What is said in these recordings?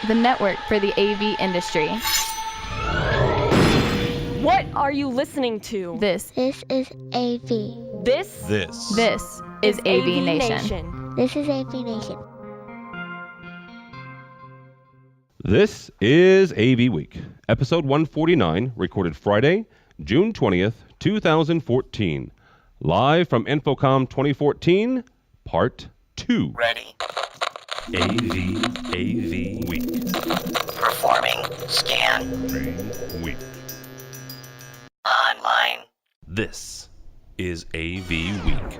the network for the AV industry. What are you listening to? This This is AV. This is AVNation. This is AVNation. This is AVWeek, episode 149, recorded Friday, June 20th, 2014. Live from InfoComm 2014, Part 2. Ready. AV Week. Performing. Scan. Week. Online. This is AV Week.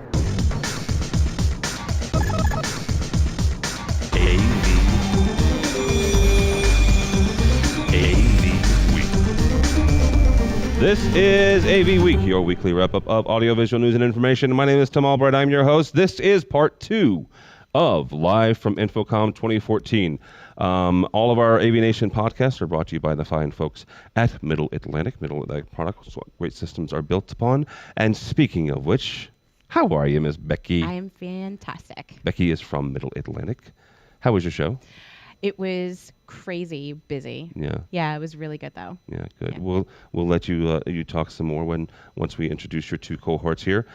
AV Week. This is AV Week, your weekly wrap-up of audiovisual news and information. My name is Tim Albright. I'm your host. This is part 2 of Live from InfoComm 2014. All of our AVNation podcasts are brought to you by the fine folks at Middle Atlantic. Middle Atlantic products, what great systems are built upon. And speaking of which, how are you, Miss Becky? I am fantastic. Becky is from Middle Atlantic. How was your show? It was crazy busy. Yeah. Yeah, it was really good though. Yeah, good. Yeah. We'll let you talk some more once we introduce your two cohorts here.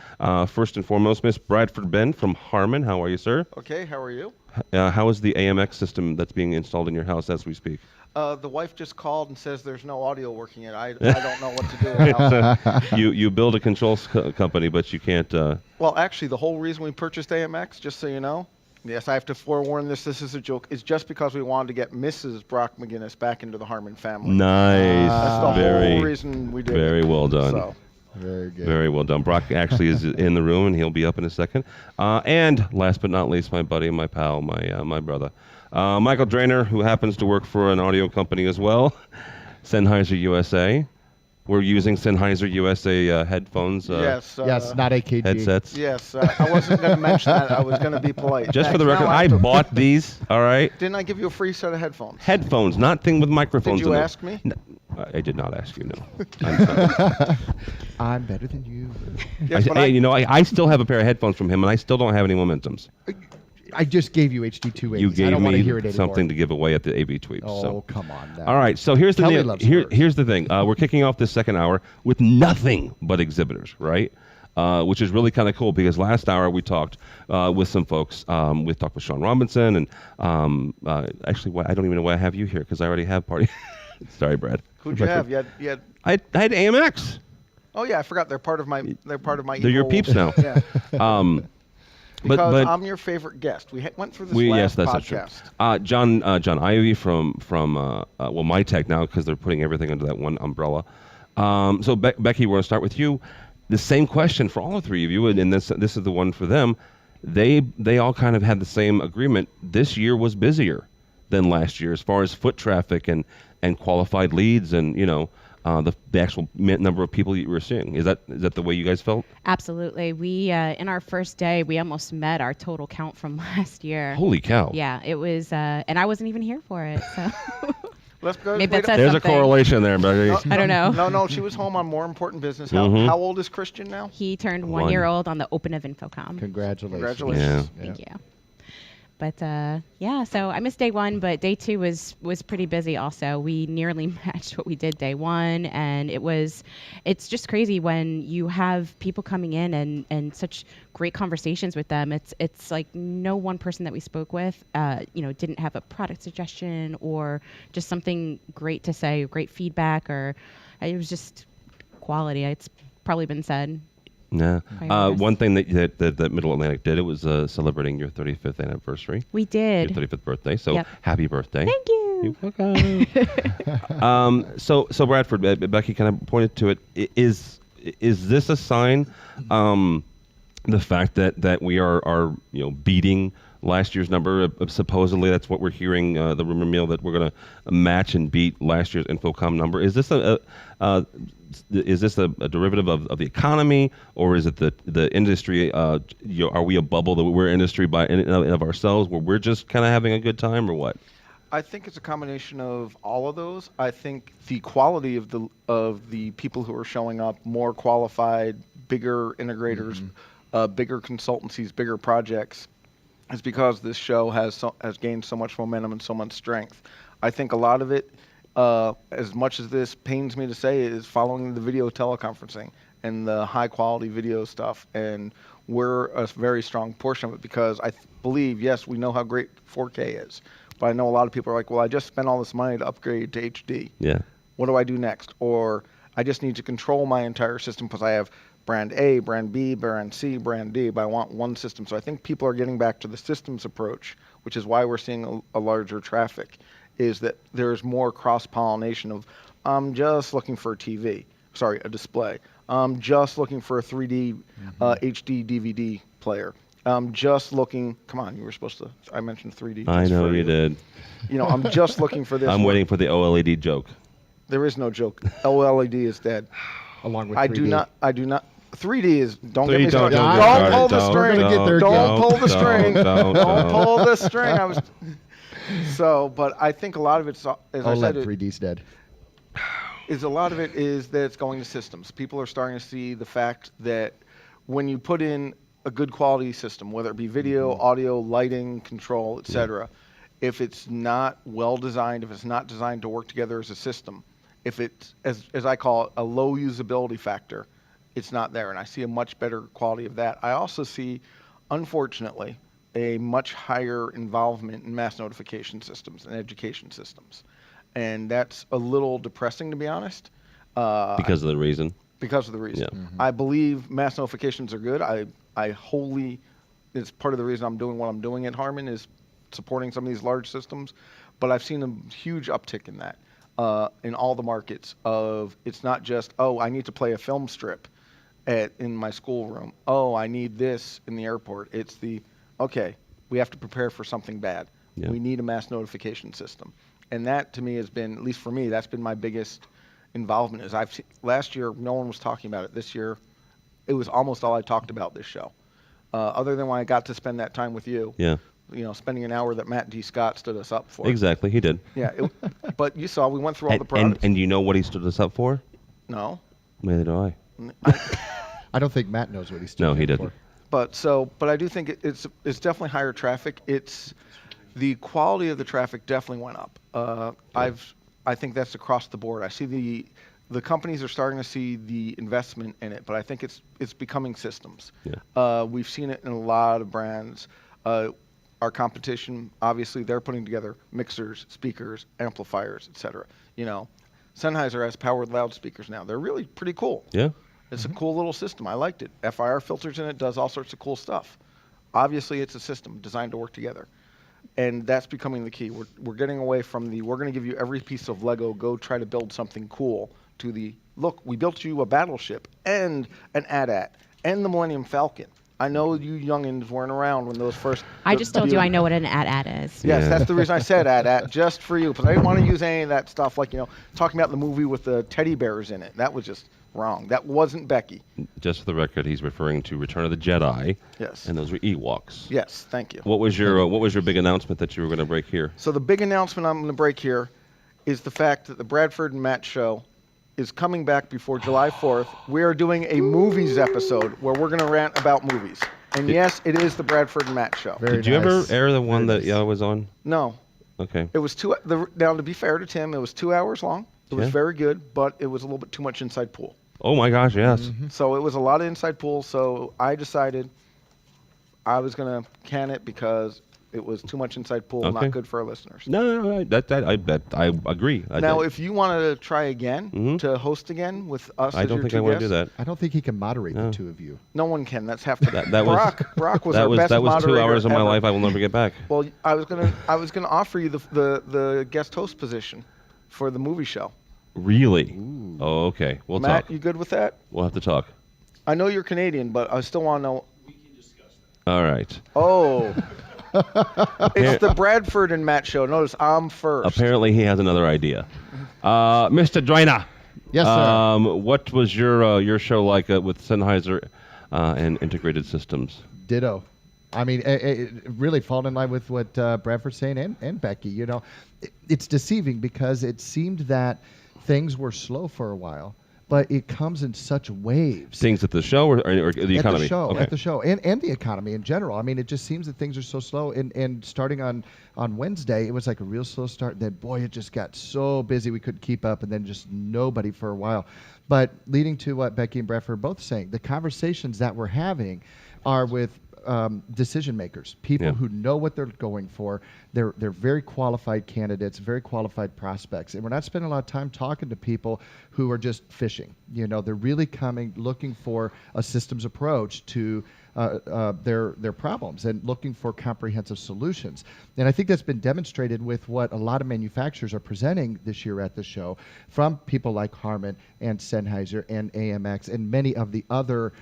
First and foremost, Miss Bradford Ben from Harmon. How are you, sir? Okay, how are you? How is the AMX system that's being installed in your house as we speak? The wife just called and says there's no audio working yet. I don't know what to do about it. You build a controls company, but you can't. Well, actually, the whole reason we purchased AMX, just so you know, yes, I have to forewarn this is a joke, is just because we wanted to get Mrs. Brock McGinnis back into the Harmon family. Nice. That's the whole reason we did it. Very well done. So. Very good. Very well done. Brock actually is in the room, and he'll be up in a second. And last but not least, my buddy, my pal, my brother, Michael Drainer, who happens to work for an audio company as well, Sennheiser USA. We're using Sennheiser USA headphones. Yes. Yes, not AKG. Headsets. Yes, I wasn't going to mention that. I was going to be polite. Just for the Thanks. record, Now I have to- bought these. All right. Didn't I give you a free set of headphones? Headphones, not thing with microphones. Did you in them. ask me? No, I did not ask you. No. I'm sorry. I'm better than you. Yes, but I still have a pair of headphones from him, and I still don't have any momentums. I just gave you HD280s. You I gave don't want to me hear it anymore. something to give away at the AV Tweets. Oh, so. come on. Now. All right, so here's the Kelly deal. loves words. Here's the thing. We're kicking off this second hour with nothing but exhibitors, right? Which is really kind of cool because last hour we talked with some folks. We talked with Sean Robinson, and actually, I don't even know why I have you here because I already have party. Sorry, Brad. Who'd you have? You had. I had AMX. Oh yeah, I forgot. They're part of my. They're your evil- peeps now. Yeah. Because but I'm your favorite guest. We went through this yes, last that's podcast. true. John Ivy from My Tech now because they're putting everything under that one umbrella. So Becky, we're going to start with you. The same question for all three of you, and this is the one for them. They all kind of had the same agreement. This year was busier than last year as far as foot traffic and qualified leads and the actual number of people you were seeing. Is that the way you guys felt? Absolutely. We in our first day, we almost met our total count from last year. Holy cow. Yeah, it was, and I wasn't even here for it. So Let's go. maybe wait that says There's something. a correlation there, Becky. I don't know. No, she was home on more important business. Mhm. How old is Christian now? He turned 1 One. year old on the open of InfoComm. Congratulations. Congratulations. Yeah. Thank you. But yeah, so I missed day one, but day two was pretty busy also. We nearly matched what we did day one, and it's just crazy when you have people coming in and such great conversations with them. It's like no one person that we spoke with, didn't have a product suggestion or just something great to say, great feedback, or it was just quality. It's probably been said. Yeah. Priorities. One thing that Middle Atlantic did, it was celebrating your 35th anniversary. We did. Your 35th birthday. So Yep. happy birthday. Thank you. You're welcome. So Bradford, Becky kind of pointed to it. Is this a sign, the fact that we are beating last year's number? Supposedly that's what we're hearing, the rumor mill, that we're going to match and beat last year's InfoComm number. Is this a derivative of the economy, or is it the industry? Are we a bubble that we're industry by in and of ourselves, where we're just kind of having a good time, or what? I think it's a combination of all of those. I think the quality of the people who are showing up, more qualified, bigger integrators, bigger consultancies, bigger projects, is because this show has gained so much momentum and so much strength. I think a lot of it, as much as this pains me to say, is following the video teleconferencing and the high quality video stuff. And we're a very strong portion of it because I believe, yes, we know how great 4K is. But I know a lot of people are like, well, I just spent all this money to upgrade to HD. Yeah. What do I do next? Or I just need to control my entire system because I have brand A, brand B, brand C, brand D, but I want one system. So I think people are getting back to the systems approach, which is why we're seeing a larger traffic, is that there's more cross-pollination of, I'm just looking for a display. I'm just looking for a 3D HD DVD player. I'm just looking, come on, you were supposed to, I mentioned 3D. I know you did. You know, I'm just looking for this. I'm waiting for the OLED joke. There is no joke. OLED is dead. Along with 3D. I do not. 3D is, don't get me Don't started. get Don't started. pull the string. We're gonna get there Don't again. pull the string. Don't. Pull the string. So, but I think a lot of it's, as I said, OLED 3D's dead. is a lot of it is that it's going to systems. People are starting to see the fact that when you put in a good quality system, whether it be video, audio, lighting, control, etc., if it's not well designed, if it's not designed to work together as a system, if it's, as I call it, a low usability factor, it's not there. And I see a much better quality of that. I also see, unfortunately, a much higher involvement in mass notification systems and education systems. And that's a little depressing, to be honest. Because of the reason. Because of the reason. Yeah. I believe mass notifications are good. I wholly, it's part of the reason I'm doing what I'm doing at Harman is supporting some of these large systems. But I've seen a huge uptick in that in all the markets of, it's not just, oh, I need to play a film strip in my schoolroom. Oh, I need this in the airport. It's the, okay, we have to prepare for something bad. Yeah. We need a mass notification system. And that, to me, has been, at least for me, that's been my biggest involvement. Is last year, no one was talking about it. This year, it was almost all I talked about this show. Other than when I got to spend that time with you. Yeah. You know, spending an hour that Matt D. Scott stood us up for. Exactly, he did. Yeah, but you saw, we went through all the products. And you know what he stood us up for? No. Neither do I. I don't think Matt knows what he's No, doing. he didn't. But I do think it's definitely higher traffic. It's the quality of the traffic definitely went up. I think that's across the board. I see the companies are starting to see the investment in it, but I think it's becoming systems. Yeah. We've seen it in a lot of brands. Our competition, obviously, they're putting together mixers, speakers, amplifiers, etc. You know, Sennheiser has powered loudspeakers now. They're really pretty cool. Yeah. It's a cool little system. I liked it. FIR filters in it, does all sorts of cool stuff. Obviously, it's a system designed to work together. And that's becoming the key. We're getting away from we're going to give you every piece of Lego, go try to build something cool, to the, look, we built you a battleship and an AT-AT and the Millennium Falcon. I know you youngins weren't around when those first... I just told you I know what an AT-AT is. Yes, Yeah. that's the reason I said AT-AT, just for you, because I didn't want to use any of that stuff, like, you know, talking about the movie with the teddy bears in it. That was just wrong. That wasn't Becky. Just for the record, he's referring to Return of the Jedi. Yes. And those were Ewoks. Yes, thank you. What was your big announcement that you were going to break here? So the big announcement I'm going to break here is the fact that the Bradford and Matt show is coming back before July 4th. We are doing a movies episode where we're going to rant about movies. And yes, it is the Bradford and Matt show. Very Did you ever nice. air the one Very that nice. Yellow was on? No, Okay. it was now to be fair to Tim, it was 2 hours long. It was Yeah. very good, but it was a little bit too much inside pool. Oh my gosh, yes. Mm-hmm. So it was a lot of inside pool. So I decided I was going to can it because it was too much inside pool, Okay. not good for our listeners. No, I agree. Now, if you wanted to try again, Mhm. to host again with us I as don't your think two I want to guests, do that. I don't think he can moderate No. the two of you. no one can. That's half the That was Brock was that our was best that was 2 moderator hours of my ever. life I will never get back. Well, I was gonna offer you the guest host position for the movie show. Really? Oh, okay. We'll Matt, talk. you good with that? We'll have to talk. I know you're Canadian, but I still want to know. All right. Oh, it's the Bradford and Matt show. Notice I'm first. Apparently he has another idea. Mr. Joyner. Yes, sir. What was your show like with Sennheiser and integrated systems? Ditto. I mean, really fall in line with what Bradford's saying and Becky. You know, it's deceiving because it seemed that things were slow for a while, but it comes in such waves. Things at the show or the economy? At the show, Okay. at the show, and the economy in general. I mean, it just seems that things are so slow. And starting on Wednesday, it was like a real slow start. Then, boy, it just got so busy we couldn't keep up, and then just nobody for a while. But leading to what Becky and Brett were both saying, the conversations that we're having are with decision makers, people who know what they're going for. They're very qualified candidates, very qualified prospects, and we're not spending a lot of time talking to people who are just fishing. You know, they're really coming, looking for a systems approach to their problems and looking for comprehensive solutions. And I think that's been demonstrated with what a lot of manufacturers are presenting this year at the show, from people like Harman and Sennheiser and AMX and many of the other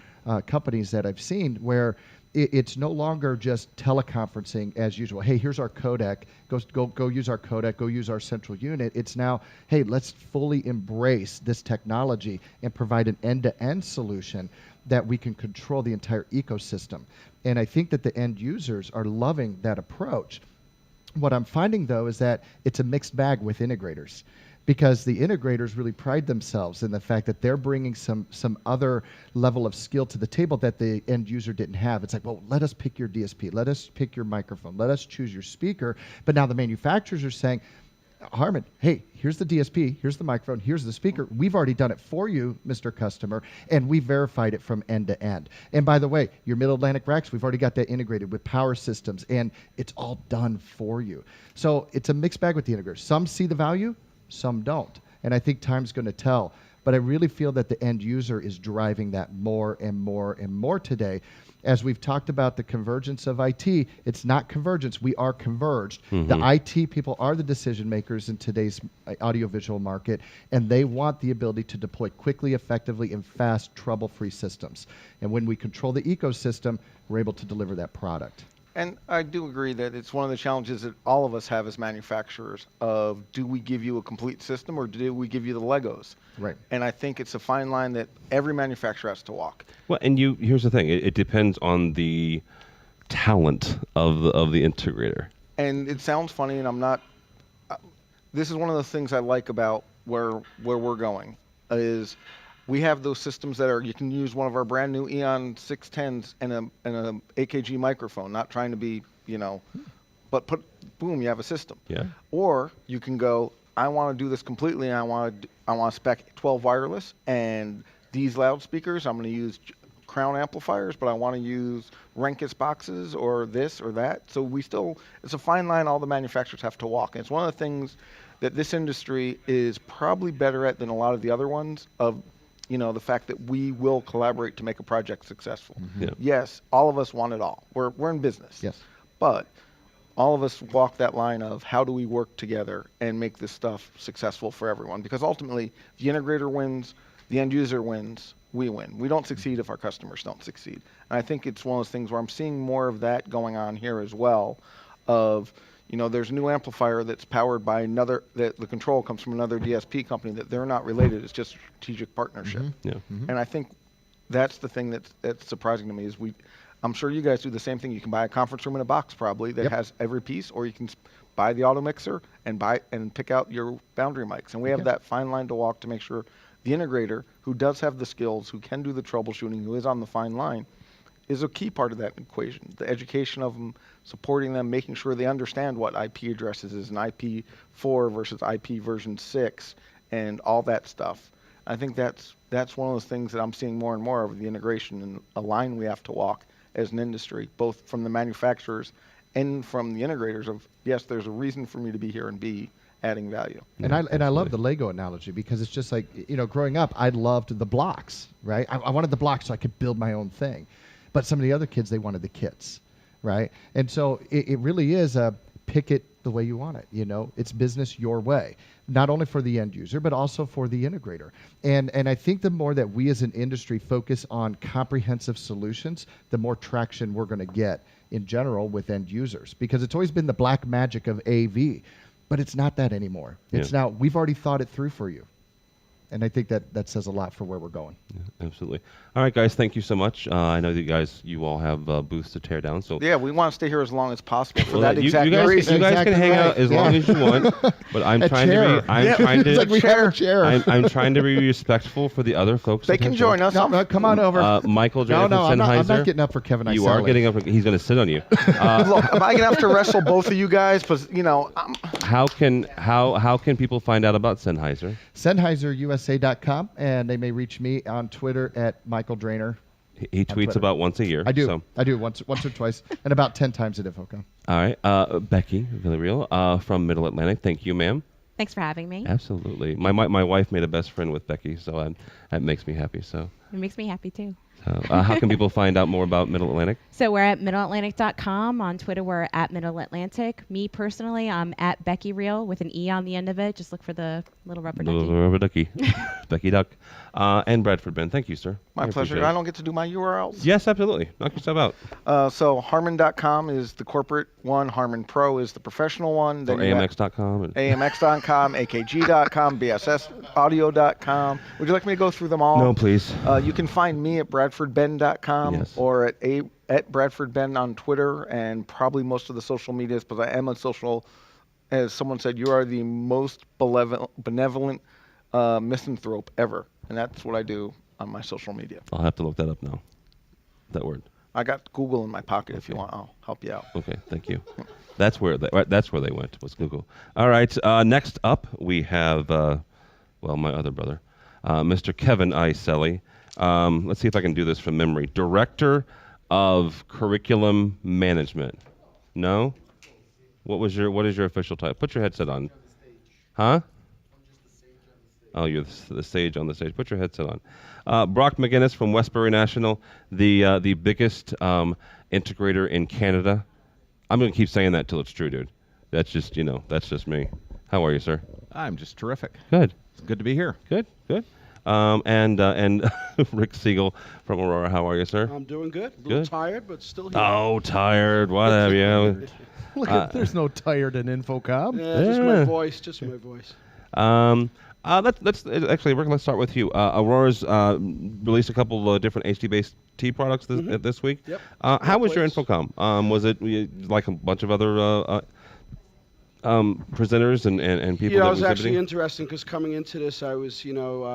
companies that I've seen, where it's no longer just teleconferencing as usual. Hey, here's our codec. Go use our codec. Go use our central unit. It's now, hey, let's fully embrace this technology and provide an end-to-end solution that we can control the entire ecosystem. And I think that the end users are loving that approach. What I'm finding, though, is that it's a mixed bag with integrators, because the integrators really pride themselves in the fact that they're bringing some other level of skill to the table that the end user didn't have. It's like, well, let us pick your DSP, let us pick your microphone, let us choose your speaker. But now the manufacturers are saying, Harman, hey, here's the DSP, here's the microphone, here's the speaker. We've already done it for you, Mr. Customer, and we verified it from end to end. And by the way, your Middle Atlantic racks, we've already got that integrated with power systems, and it's all done for you. So it's a mixed bag with the integrators. Some see the value, some don't. And I think time's going to tell. But I really feel that the end user is driving that more and more and more today. As we've talked about the convergence of IT, it's not convergence, we are converged. The IT people are the decision makers in today's audiovisual market, and they want the ability to deploy quickly, effectively, and fast, trouble-free systems. And when we control the ecosystem, we're able to deliver that product. And I do agree that it's one of the challenges that all of us have as manufacturers of, do we give you a complete system or do we give you the Legos? Right. And I think it's a fine line that every manufacturer has to walk. Well, and here's the thing: it depends on the talent of the integrator. And it sounds funny, and I'm not. This is one of the things I like about where we're going, is we have those systems that are, you can use one of our brand new Eon 610s and a AKG microphone, not trying to be, but boom, you have a system. Yeah. Or you can go, I want to do this completely, and I want to spec 12 wireless and these loudspeakers. I'm going to use Crown amplifiers, but I want to use Renkus boxes or this or that. So it's a fine line all the manufacturers have to walk. And it's one of the things that this industry is probably better at than a lot of the other ones, of the fact that we will collaborate to make a project successful. Yeah. Yes, all of us want it all. We're in business. Yes. But all of us walk that line of, how do we work together and make this stuff successful for everyone? Because ultimately, the integrator wins, the end user wins, we win. We don't succeed if our customers don't succeed. And I think it's one of those things where I'm seeing more of that going on here as well, of, there's a new amplifier that's powered by another, that the control comes from another DSP company that they're not related. It's just a strategic partnership. Yeah. And I think that's the thing that's surprising to me, is I'm sure you guys do the same thing. You can buy a conference room in a box probably that has every piece, or you can buy the auto mixer and pick out your boundary mics. And we have that fine line to walk to make sure the integrator, who does have the skills, who can do the troubleshooting, who is on the fine line, is a key part of that equation. The education of them, supporting them, making sure they understand what IP addresses is, an IP4 versus IP version 6, and all that stuff. I think that's one of those things that I'm seeing more and more of, the integration and a line we have to walk as an industry, both from the manufacturers and from the integrators of, yes, there's a reason for me to be here and be adding value. And I love the Lego analogy, because it's just like, growing up, I loved the blocks, right? I wanted the blocks so I could build my own thing. But some of the other kids, they wanted the kits, right? And so it really is a pick it the way you want it. It's business your way, not only for the end user, but also for the integrator. And I think the more that we as an industry focus on comprehensive solutions, the more traction we're going to get in general with end users, because it's always been the black magic of AV, but it's not that anymore. It's now, we've already thought it through for you. And I think that says a lot for where we're going. Yeah, absolutely. All right, guys, thank you so much. I know that you all have booths to tear down. So Yeah, we want to stay here as long as possible for well, that you exact guys, reason. you guys can Exactly hang out right. as long as you want, but I'm trying to be. I'm trying It's like to. we have a chair. I'm trying to be respectful for the other folks. They that can have join shows. us. No, come on over. Michael no, Drainer no, from I'm Sennheiser. not getting up for Kevin. You are getting up. He's going to sit on you. Look, am I gonna have to wrestle both of you guys? Because How can people find out about Sennheiser? SennheiserUSA.com, and they may reach me on Twitter at Michael Drainer. He tweets Twitter. about once a year. I do. So. I do once or twice, and about 10 times at InfoComm. All right, Becky Villarreal from Middle Atlantic. Thank you, ma'am. Thanks for having me. Absolutely. My wife made a best friend with Becky, so that makes me happy. So. It makes me happy too. How can people find out more about Middle Atlantic? So we're at middleatlantic.com. On Twitter, we're at Middle Atlantic. Me personally, I'm at Becky Real with an E on the end of it. Just look for the little rubber ducky. Little rubber ducky. Becky Duck. And Bradford Ben. Thank you, sir. my I pleasure. appreciate I it. don't get to do my URLs. Yes, absolutely. Knock yourself out. So Harman.com is the corporate one. Harman Pro is the professional one. Or Then you got AMX.com. AMX.com, AKG.com, BSSaudio.com. Would you like me to go through them all? No, please. You can find me at BradfordBen.com Yes. or at BradfordBen on Twitter and probably most of the social medias, because I am a social, as someone said, you are the most benevolent misanthrope ever. And that's what I do on my social media. I'll have to look that up now. That word. I got Google in my pocket if you want. I'll help you out. Okay, thank you. That's where they went, was Google. All right, next up we have, my other brother, Mr. Kevin Iselli. Let's see if I can do this from memory. Director of Curriculum Management. No? What is your official title? Put your headset on. Huh? Oh, you're the sage on the stage. Put your headset on. Brock McGinnis from Westbury National, the biggest integrator in Canada. I'm going to keep saying that till it's true, dude. That's just me. How are you, sir? I'm just terrific. Good. It's good to be here. Good. And Rick Siegel from Aurora. How are you, sir? I'm doing good. A little Good. tired, but still here. Oh, tired. Whatever. Yeah. Look at, there's no tired in InfoComm. Yeah, just my voice. Just my voice. Let's start with you. Aurora's released a couple different HD-based tea products this week. Yep. How was your Place. InfoComm? Was it like a bunch of other presenters and people that It were was actually exhibiting? interesting because coming into this, I was,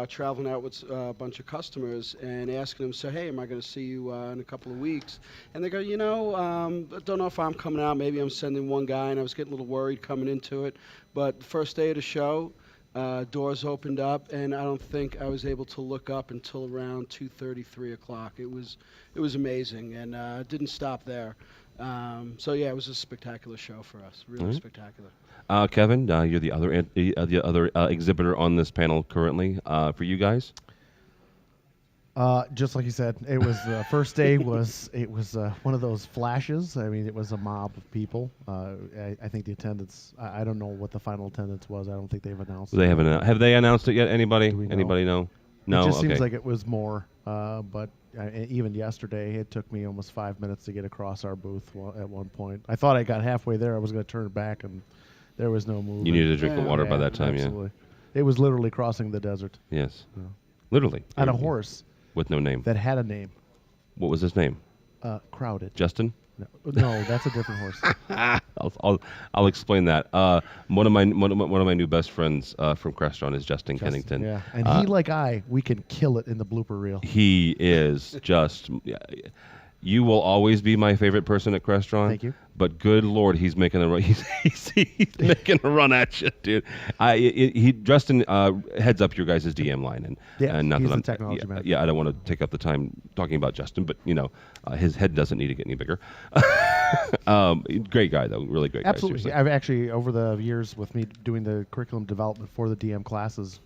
traveling out with a bunch of customers and asking them, so, hey, am I going to see you in a couple of weeks? And they go, I don't know if I'm coming out. Maybe I'm sending one guy, and I was getting a little worried coming into it. But the first day of the show, doors opened up, and I don't think I was able to look up until around 2:30, 3 o'clock. It was amazing, and it didn't stop there. It was a spectacular show for us. Really spectacular. Kevin, you're the other exhibitor on this panel currently. For you guys, Just like you said, it was first day was one of those flashes. I mean, it was a mob of people. I think the attendance. I don't know what the final attendance was. I don't think they've announced. they haven't. Have they announced it yet? Anybody? Do we know? Anybody know? No. It just Okay. seems like it was more. But even yesterday, it took me almost 5 minutes to get across our booth at one point. I thought I got halfway there. I was going to turn back, and there was no movement. You needed a drink of water by that time, absolutely. It was literally crossing the desert. Yes. Literally. On a horse with no name. that had a name. What was his name? Crowded. Justin? No, that's a different horse. I'll explain that. One of my new best friends from Crestron is Justin Kennington. Yeah, and he we can kill it in the blooper reel. He is just. You will always be my favorite person at Crestron. Thank you. But good Lord, he's making a run. He's making a run at you, dude. Justin heads up your guys' DM line, and not he's that the technology manager. Yeah, I don't want to take up the time talking about Justin, but his head doesn't need to get any bigger. Great guy though, really great guy. Absolutely. Seriously. I've actually, over the years with me doing the curriculum development for the DM classes,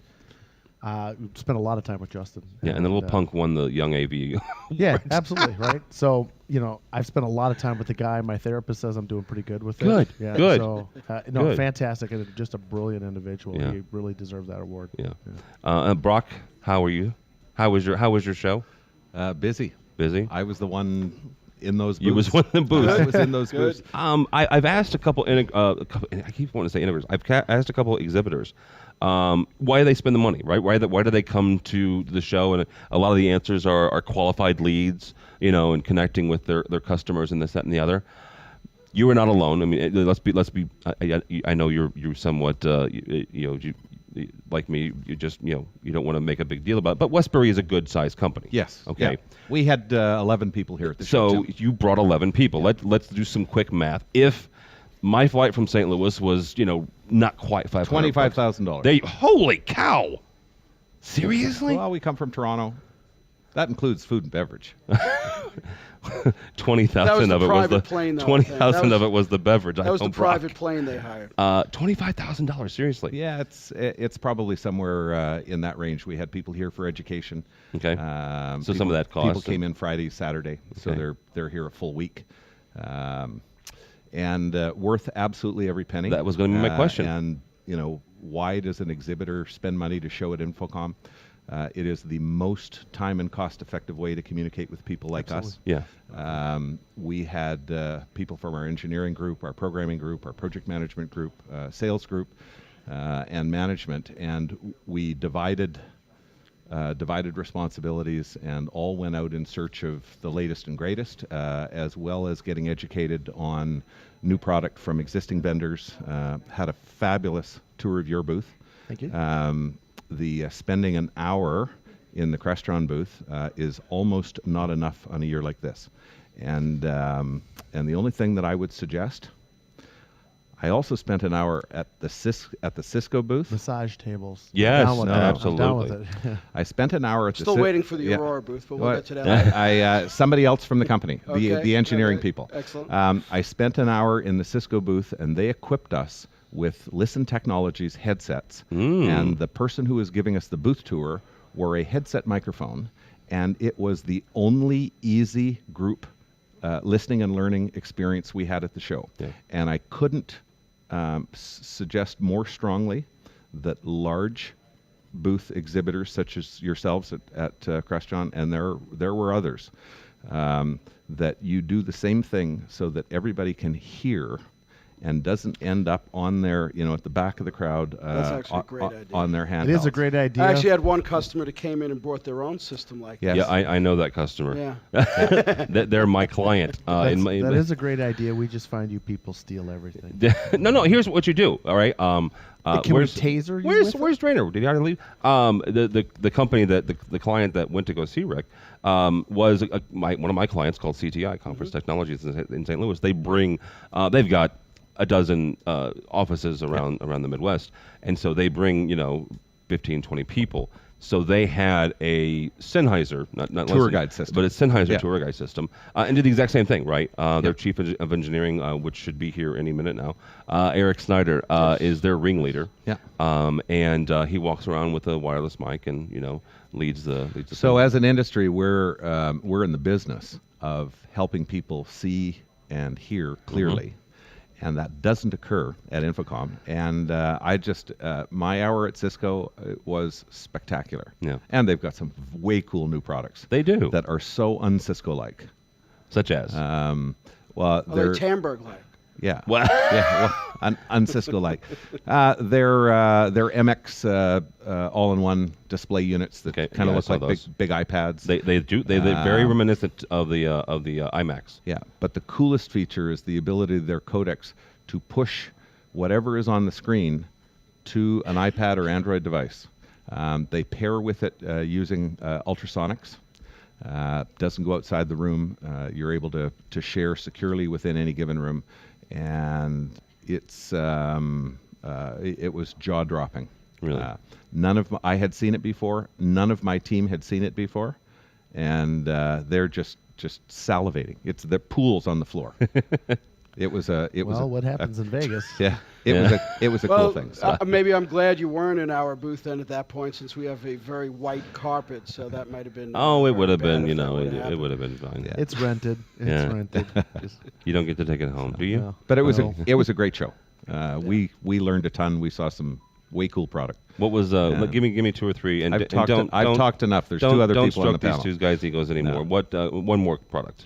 spent a lot of time with Justin. Yeah, and the little punk won the Young AV. Yeah, absolutely, right? So, I've spent a lot of time with the guy. My therapist says I'm doing pretty good with it. Good, Yeah, good. So, Good. fantastic, and just a brilliant individual. Yeah. He really deserves that award. Yeah. Brock, how are you? How was your show? Busy. Busy. I was the one in those booths. You was one of the booths. I was in those Good. booths. I've asked a couple, I keep wanting to say integrators. I've asked a couple exhibitors why do they spend the money, right? Why do they come to the show? And a lot of the answers are qualified leads, and connecting with their customers and this, that, and the other. You are not alone. I mean, let's be. I know you're somewhat, like me. You just, you don't want to make a big deal about it. But Westbury is a good sized company. Yes. Okay. Yeah. We had 11 people here at the show. So too. you brought 11 people. Let's do some quick math. If my flight from St. Louis was, not quite $500. $25,000. Holy cow! Seriously? Well, we come from Toronto. That includes food and beverage. 20,000 of it was private the plane, though, 20,000 of it was the beverage. That was the private plane they hired. $25,000. Seriously? Yeah, it's probably somewhere in that range. We had people here for education. Okay. So some of that cost. People came in Friday, Saturday, so Okay. they're here a full week, and worth absolutely every penny. That was going to be my question. And why does an exhibitor spend money to show at InfoComm? It is the most time and cost-effective way to communicate with people like us. Yeah. We had people from our engineering group, our programming group, our project management group, sales group, and management, and we divided responsibilities and all went out in search of the latest and greatest, as well as getting educated on new product from existing vendors. Had a fabulous tour of your booth. Thank you. The spending an hour in the Crestron booth is almost not enough on a year like this, and the only thing that I would suggest, I also spent an hour at the Cisco booth. Massage tables. Yes, I'm down with no, that. absolutely. I'm down with it. I spent an hour at Still waiting for the Aurora booth, but we'll get to that. I somebody else from the company, the engineering people. Excellent. I spent an hour in the Cisco booth, and they equipped us with Listen Technologies headsets. And the person who was giving us the booth tour wore a headset microphone, and it was the only easy group listening and learning experience we had at the show. Yeah. And I couldn't suggest more strongly that large booth exhibitors such as yourselves at Crestron, and there were others, that you do the same thing so that everybody can hear and doesn't end up on their, at the back of the crowd, That's actually a great idea. on their handhelds. It is a great idea. I actually had one customer that came in and brought their own system like Yes. Yeah, I know that customer. Yeah. They're my client. That is a great idea. We just find you people steal everything. No. Here's what you do. All right. Can we taser you with it? Where's Drainer? Did he already leave? The company that the client that went to go see Rick was one of my clients called CTI Conference Technologies in St. Louis. They bring they've got a dozen offices around the Midwest, and so they bring 15, 20 people. So they had a Sennheiser, not Tour guide system, but a Sennheiser Yeah. tour guide system, and did the exact same thing, right? Their chief of engineering, which should be here any minute now, Eric Snyder, is their ringleader. Yeah. And he walks around with a wireless mic and leads the. So as an industry, we're in the business of helping people see and hear clearly. And that doesn't occur at InfoComm. And my hour at Cisco was spectacular. Yeah. And they've got some way cool new products. They do. That are so un-Cisco-like. Such as? Well, Are they're they Tamberg-like? Yeah. What? Yeah. Well, un-Cisco-like. They're MX all-in-one display units that kind of look like big iPads. They do. They're very reminiscent of the iMacs. Yeah. But the coolest feature is the ability of their codecs to push whatever is on the screen to an iPad or Android device. They pair with it using ultrasonics. Doesn't go outside the room. You're able to share securely within any given room, and it was jaw-dropping. Really? I had seen it before. None of my team had seen it before, and they're just salivating. It's the pools on the floor. What happens in Vegas? Yeah. It was a cool thing. So. Maybe I'm glad you weren't in our booth then at that point, since we have a very white carpet, so that might have been. Oh, it would have been. It would have been fine. Yeah. It's rented. It's rented. You don't get to take it home, do you? No. But it was a great show. We learned a ton. We saw some way cool product. What was? Give me two or three. And I've talked enough. There's two other people on the panel. Don't stroke these two guys' egos anymore. No. What? One more product.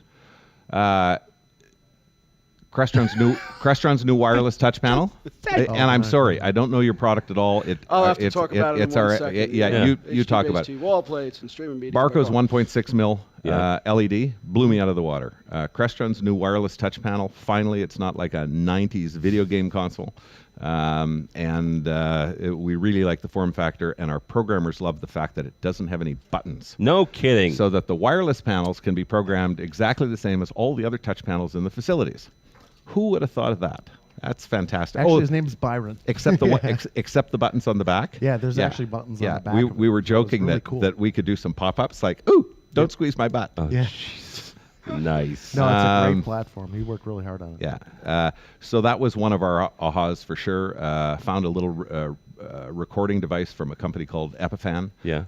Crestron's new wireless touch panel. And I'm sorry, I don't know your product at all. I'll have to talk about it in one second. You talk about it. Wall plates and streaming media. Barco's 1.6 mil LED blew me out of the water. Crestron's new wireless touch panel. Finally, it's not like a 90s video game console. We really like the form factor, and our programmers love the fact that it doesn't have any buttons. No kidding. So that the wireless panels can be programmed exactly the same as all the other touch panels in the facilities. Who would have thought of that? That's fantastic. Actually, his name is Byron. Except the except the buttons on the back. Yeah, there's actually buttons on the back. We were joking really that cool. that we could do some pop-ups like, ooh, don't squeeze my butt. Oh, Yeah. Nice. No, it's a great platform. He worked really hard on it. Yeah. So that was one of our ahas for sure. Found a little recording device from a company called Epiphan. Yeah.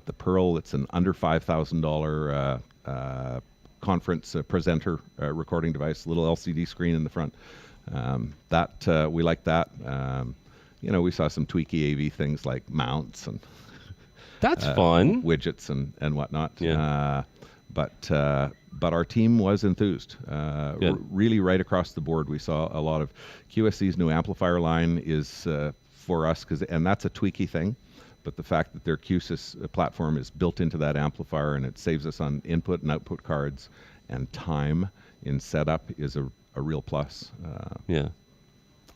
The Pearl. It's an under $5,000 conference presenter recording device. Little LCD screen in the front. We like that. We saw some tweaky AV things like mounts and that's fun. Widgets and whatnot. Yeah. But our team was enthused. Really right across the board. We saw a lot of QSC's new amplifier line is for us, and that's a tweaky thing. But the fact that their QSYS platform is built into that amplifier and it saves us on input and output cards and time in setup is a real plus.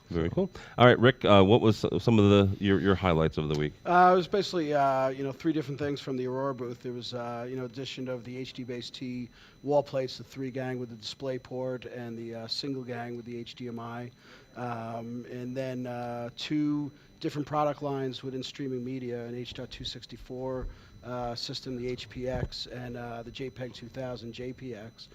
Very cool. All right, Rick, what was some of your highlights of the week? It was basically, three different things from the Aurora booth. There was, addition of the HD-Base-T wall plates, the 3-gang with the display port, and the single gang with the HDMI. And then 2 different product lines within streaming media, an H.264 system, the HPX, and the JPEG 2000 JPX.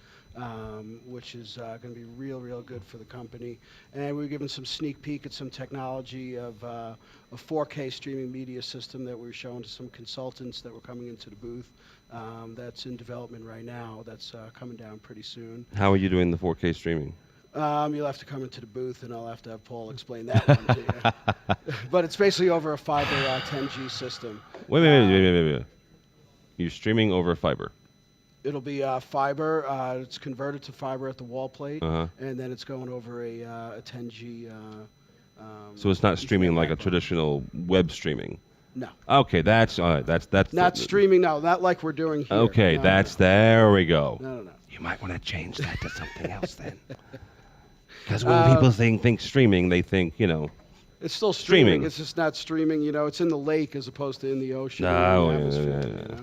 Which is going to be real good for the company. And we were given some sneak peek at some technology of a 4K streaming media system that we were showing to some consultants that were coming into the booth. That's in development right now. That's coming down pretty soon. How are you doing the 4K streaming? You'll have to come into the booth, and I'll have to have Paul explain that one to you. But it's basically over a fiber 10G system. Wait. You're streaming over fiber? It'll be fiber. It's converted to fiber at the wall plate, and then it's going over a 10G. So it's not streaming like a traditional web streaming. No. Okay, that's all right. That's not streaming. No, not like we're doing here. Okay, there we go. No. You might want to change that to something else then. Because when people think streaming, they think it's still streaming. It's just not streaming. It's in the lake as opposed to in the ocean. Yeah.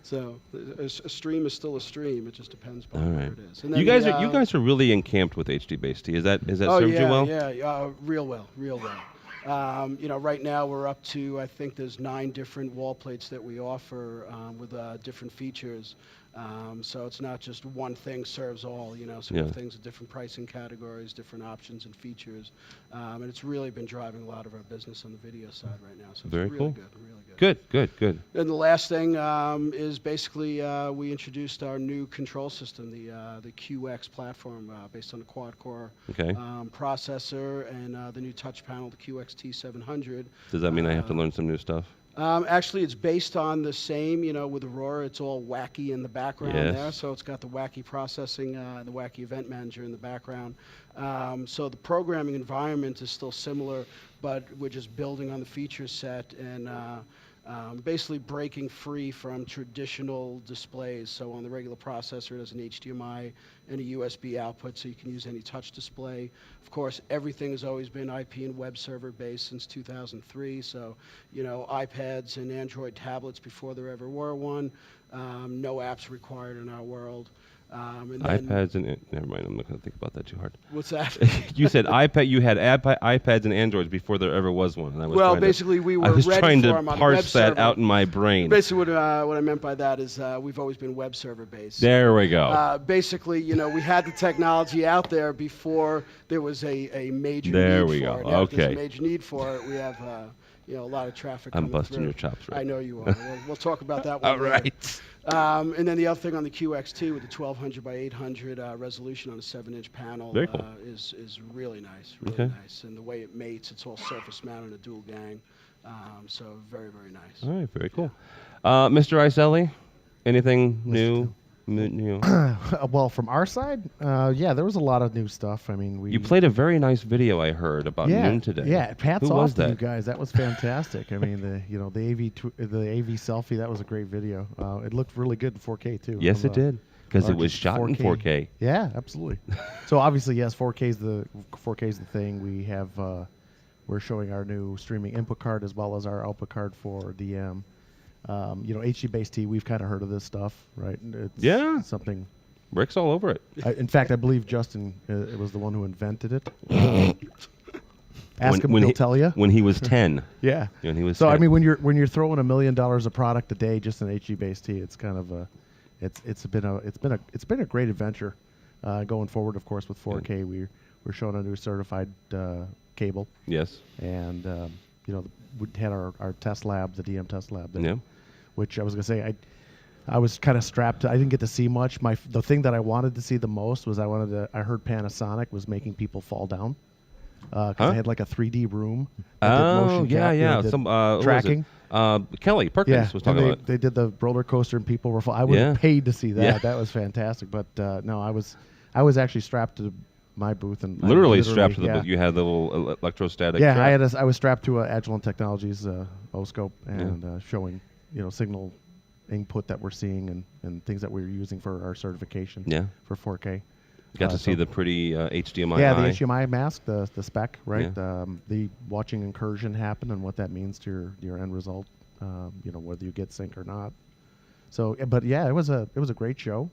So a stream is still a stream. It just depends on where it is. And you guys are really encamped with HD-Base-T. Is that served you well? Yeah, real well. Right now we're up to, I think there's 9 different wall plates that we offer with different features. So it's not just one thing serves all, so we have things in different pricing categories, different options and features. And it's really been driving a lot of our business on the video side right now. So it's Very really cool. Good. Good. And the last thing is basically we introduced our new control system, the QX platform based on the quad-core processor and the new touch panel, the QXT700. Does that mean I have to learn some new stuff? Actually, it's based on the same, with Aurora, it's all wacky in the background there. So it's got the wacky processing and the wacky event manager in the background. So the programming environment is still similar, but we're just building on the feature set and basically breaking free from traditional displays. So on the regular processor, it has an HDMI and a USB output, so you can use any touch display. Of course, everything has always been IP and web server based since 2003. So, iPads and Android tablets before there ever were one. No apps required in our world. And iPads and never mind. I'm not going to think about that too hard. What's that? You said iPad. You had iPads and Androids before there ever was one. And I was basically we were I was ready trying for to them on parse web that server. out in my brain. Basically, what I meant by that is we've always been web server based. There we go. Basically, we had the technology out there before there was a major there need we for go. it. Now that Okay. there's a major need for it. We have a lot of traffic. I'm coming busting through. your chops, right? I know you are. We'll talk about that one. All later. right. And then the other thing on the QX2 with the 1200 by 800 resolution on a 7-inch panel Very cool. is really nice. Really nice. And the way it mates, it's all surface mounted, a dual gang. So very, very nice. All right, very cool. Mr. Iselli, anything new? Well, from our side, yeah, there was a lot of new stuff. I mean, You played a very nice video I heard about noon today. Yeah, hats Who off was to that? you guys. That was fantastic. I mean, the AV selfie, that was a great video. It looked really good in 4K too. Yes, it did. Because it was shot in 4K. Yeah, absolutely. So obviously, yes, 4K is the thing. We have we're showing our new streaming input card as well as our output card for DM. HD-based T, we've kind of heard of this stuff, right? It's something. Rick's all over it. In fact, I believe Justin was the one who invented it. Ask him, he'll tell you. When he was 10. Yeah. When he was so 10. I mean, when you're throwing $1 million a product a day just in HD-based T, it's kind of it's been a great adventure. Going forward, of course, with 4K, we're showing a new certified cable. Yes. And we had our test lab, the DM test lab. Yeah. Which I was gonna say, I was kind of strapped. I didn't get to see much. The thing that I wanted to see the most was I heard Panasonic was making people fall down because they had like a 3D room. Oh, yeah. Some tracking. Kelly Perkins was talking about. They did the roller coaster and people were. I would have paid to see that. Yeah. That was fantastic. But no, I was actually strapped to my booth and literally strapped to the booth. You had the little electrostatic. Yeah, trap. I was strapped to a Agilent Technologies O-scope and showing signal input that we're seeing and things that we're using for our certification. Yeah. For 4K. Got to see the pretty HDMI. Yeah, eye. the HDMI mask, the spec, right? Yeah. The watching incursion happen and what that means to your end result. Whether you get sync or not. So, but yeah, it was a great show.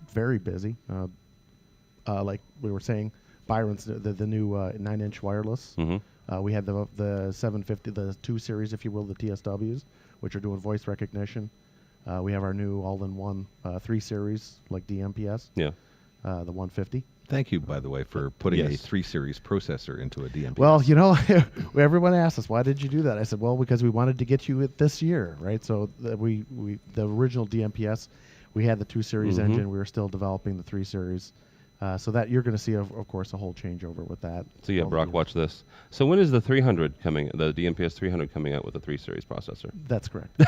Very busy. Like we were saying, Byron's the new 9-inch wireless. Mm-hmm. We had the 750, the 2 series, if you will, the TSWs, which are doing voice recognition. We have our new all-in-one 3 series, like DMPS. Yeah. The 150. Thank you, by the way, for putting a 3 series processor into a DMPS. Well, everyone asked us, why did you do that? I said, well, because we wanted to get you it this year, right? So the original DMPS, we had the 2 series engine. We were still developing the 3 series. So that you're going to see, of course, a whole changeover with that. So yeah, Brock, watch this. So when is the 300 coming? The DMPS 300 coming out with the 3 series processor? That's correct.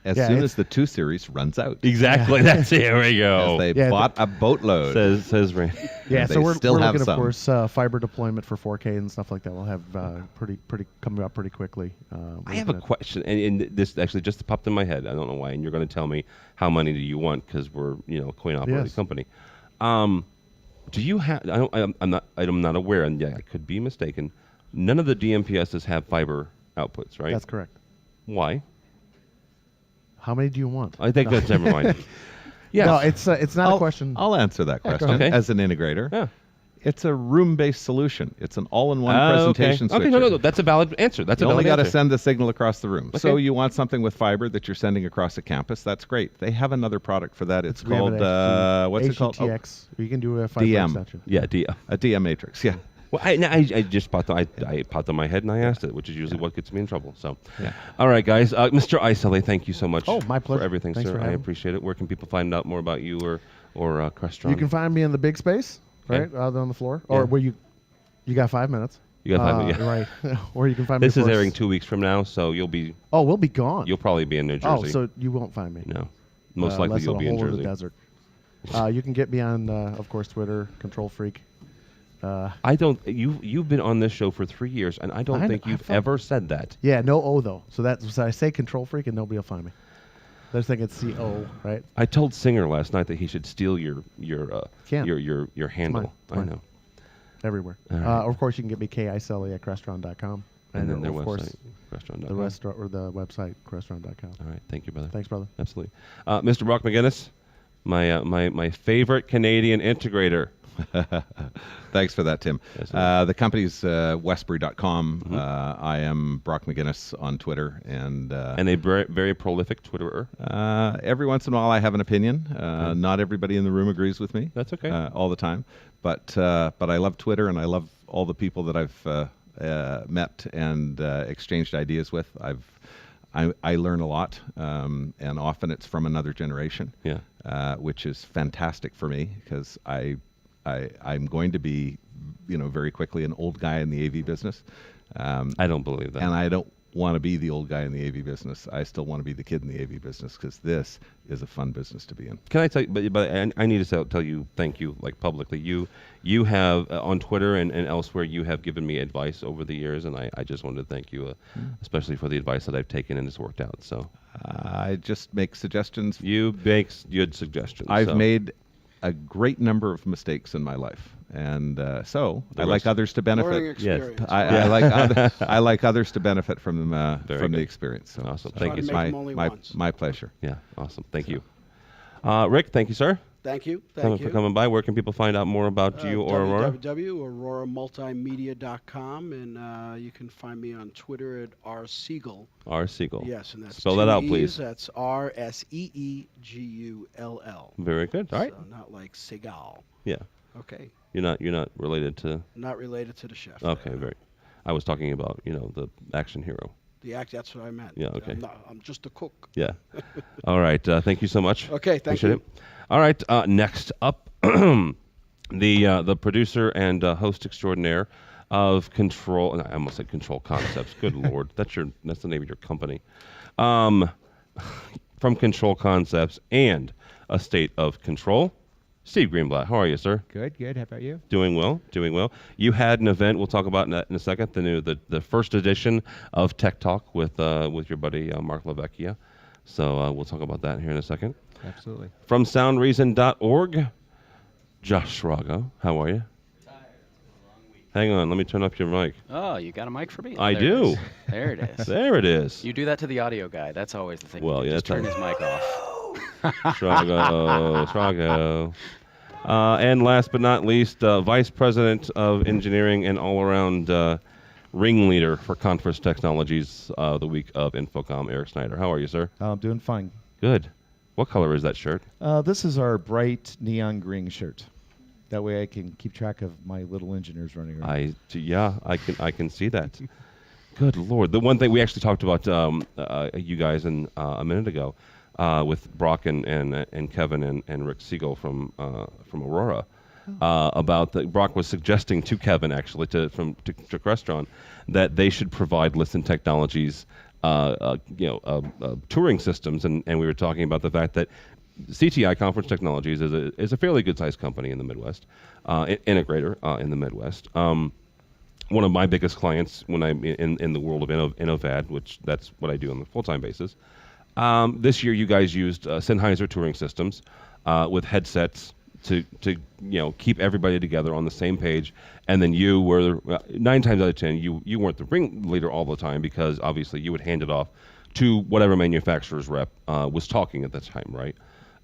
As soon as the 2 series runs out. Exactly. That's it. Here we go. They bought a boatload. Says Randy. Yeah, so we're still looking, some. of course, fiber deployment for 4K and stuff like that. We'll have pretty coming up pretty quickly. I have a question, and this actually just popped in my head. I don't know why, and you're going to tell me how many do you want because we're a coin-operated company. Do you have? I'm not aware, and I could be mistaken. None of the DMPSs have fiber outputs, right? That's correct. Why? How many do you want? I think that's never mind. Yeah, no, it's not a question. I'll answer that question Okay. as an integrator. Yeah. It's a room-based solution. It's an all-in-one presentation switcher. Okay, no, that's a valid answer. That's you a only valid got to answer. send the signal across the room. Okay. So you want something with fiber that you're sending across a campus. That's great. They have another product for that. It's called, what's it called? HTX. You can do a fiber DM. extension. Yeah, DM. A DM matrix, yeah. Well, I just popped on my head and I asked it, which is usually what gets me in trouble. So, all right, guys. Mr. Isele, thank you so much. Oh, my pleasure. For everything, Thanks sir. for I having me. appreciate it. Where can people find out more about you or Crestron? You can find me in the big space, right, out on the floor, or where you got 5 minutes. You got 5 minutes, right? Or you can find me. This is airing 2 weeks from now, so you'll be. Oh, we'll be gone. You'll probably be in New Jersey. Oh, so you won't find me. No, most likely unless you'll in a be in hole Jersey. the desert. You can get me on, of course, Twitter, Control Freak. I don't. You've been on this show for 3 years, and I don't think you've ever said that. Yeah, no O though. So I say Control Freak, and nobody will find me. They're thinking CO, right? I told Singer last night that he should steal your handle. It's mine. I know. Everywhere. All right. Of course, you can get me KISelly at Crestron.com. And then their of website, course, Crestron.com. the restaurant or the website, Crestron.com. All right, thank you, brother. Thanks, brother. Absolutely, Mr. Brock McGinnis, my favorite Canadian integrator. Thanks for that, Tim. Yes, the company's westbury.com. I am Brock McGinnis on Twitter. And a very prolific Twitterer. Every once in a while I have an opinion. Not everybody in the room agrees with me. That's okay. All the time. But I love Twitter, and I love all the people that I've met and exchanged ideas with. I learn a lot, and often it's from another generation, which is fantastic for me because I'm going to be, very quickly an old guy in the AV business. I don't believe that. And I don't want to be the old guy in the AV business. I still want to be the kid in the AV business because this is a fun business to be in. Can I tell you? But I need to tell you thank you, like publicly. You have on Twitter and elsewhere. You have given me advice over the years, and I just wanted to thank you, especially for the advice that I've taken and it's worked out. So I just make suggestions. You make good suggestions. I've made a great number of mistakes in my life, and so I like others to benefit. Yes, I like others to benefit from the experience. So awesome. Thank you, sir. My pleasure. Yeah, awesome. Thank you, Rick. Thank you, sir. Thank you. For coming by. Where can people find out more about you or Aurora? www.auroramultimedia.com, and you can find me on Twitter at @rsegal. rsegal. Yes, and that's spell that out, please. That's RSEEGULL. Very good. All right. So not like Seagal. Yeah. Okay. You're not related to. Not related to the chef. Okay. Very. I was talking about the action hero. That's what I meant. Yeah. Okay. I'm just a cook. Yeah. All right. Thank you so much. Okay. Thank you. It. All right. Next up, the producer and host extraordinaire of Control. I almost said Control Concepts. Good Lord, that's the name of your company. From Control Concepts and A State of Control, Steve Greenblatt. How are you, sir? Good. How about you? Doing well. You had an event. We'll talk about that in a second. The first edition of Tech Talk with your buddy Mark Lavecchia. So we'll talk about that here in a second. Absolutely. From soundreason.org, Josh Schrago. How are you? Hang on, let me turn up your mic. Oh, you got a mic for me? I do. There it is. There it is. You do that to the audio guy. That's always the thing. Well, yeah. Just turn his mic off. Schrago. And last but not least, Vice President of Engineering and all-around ringleader for Conference Technologies the week of InfoComm, Eric Snyder. How are you, sir? I'm doing fine. Good. What color is that shirt? This is our bright neon green shirt. That way I can keep track of my little engineers running around. I can see that. Good Lord. The one thing we actually talked about you guys a minute ago with Brock and Kevin and Rick Siegel from Aurora about Brock was suggesting to Kevin actually to Crestron that they should provide Listen Technologies touring systems, and we were talking about the fact that CTI, Conference Technologies, is a fairly good-sized company in the Midwest, integrator in the Midwest. One of my biggest clients when I'm in the world of Innovad, which that's what I do on a full-time basis. This year, you guys used Sennheiser touring systems with headsets to keep everybody together on the same page, and then you were 9 times out of 10 you weren't the ringleader all the time because obviously you would hand it off to whatever manufacturer's rep was talking at the time, right?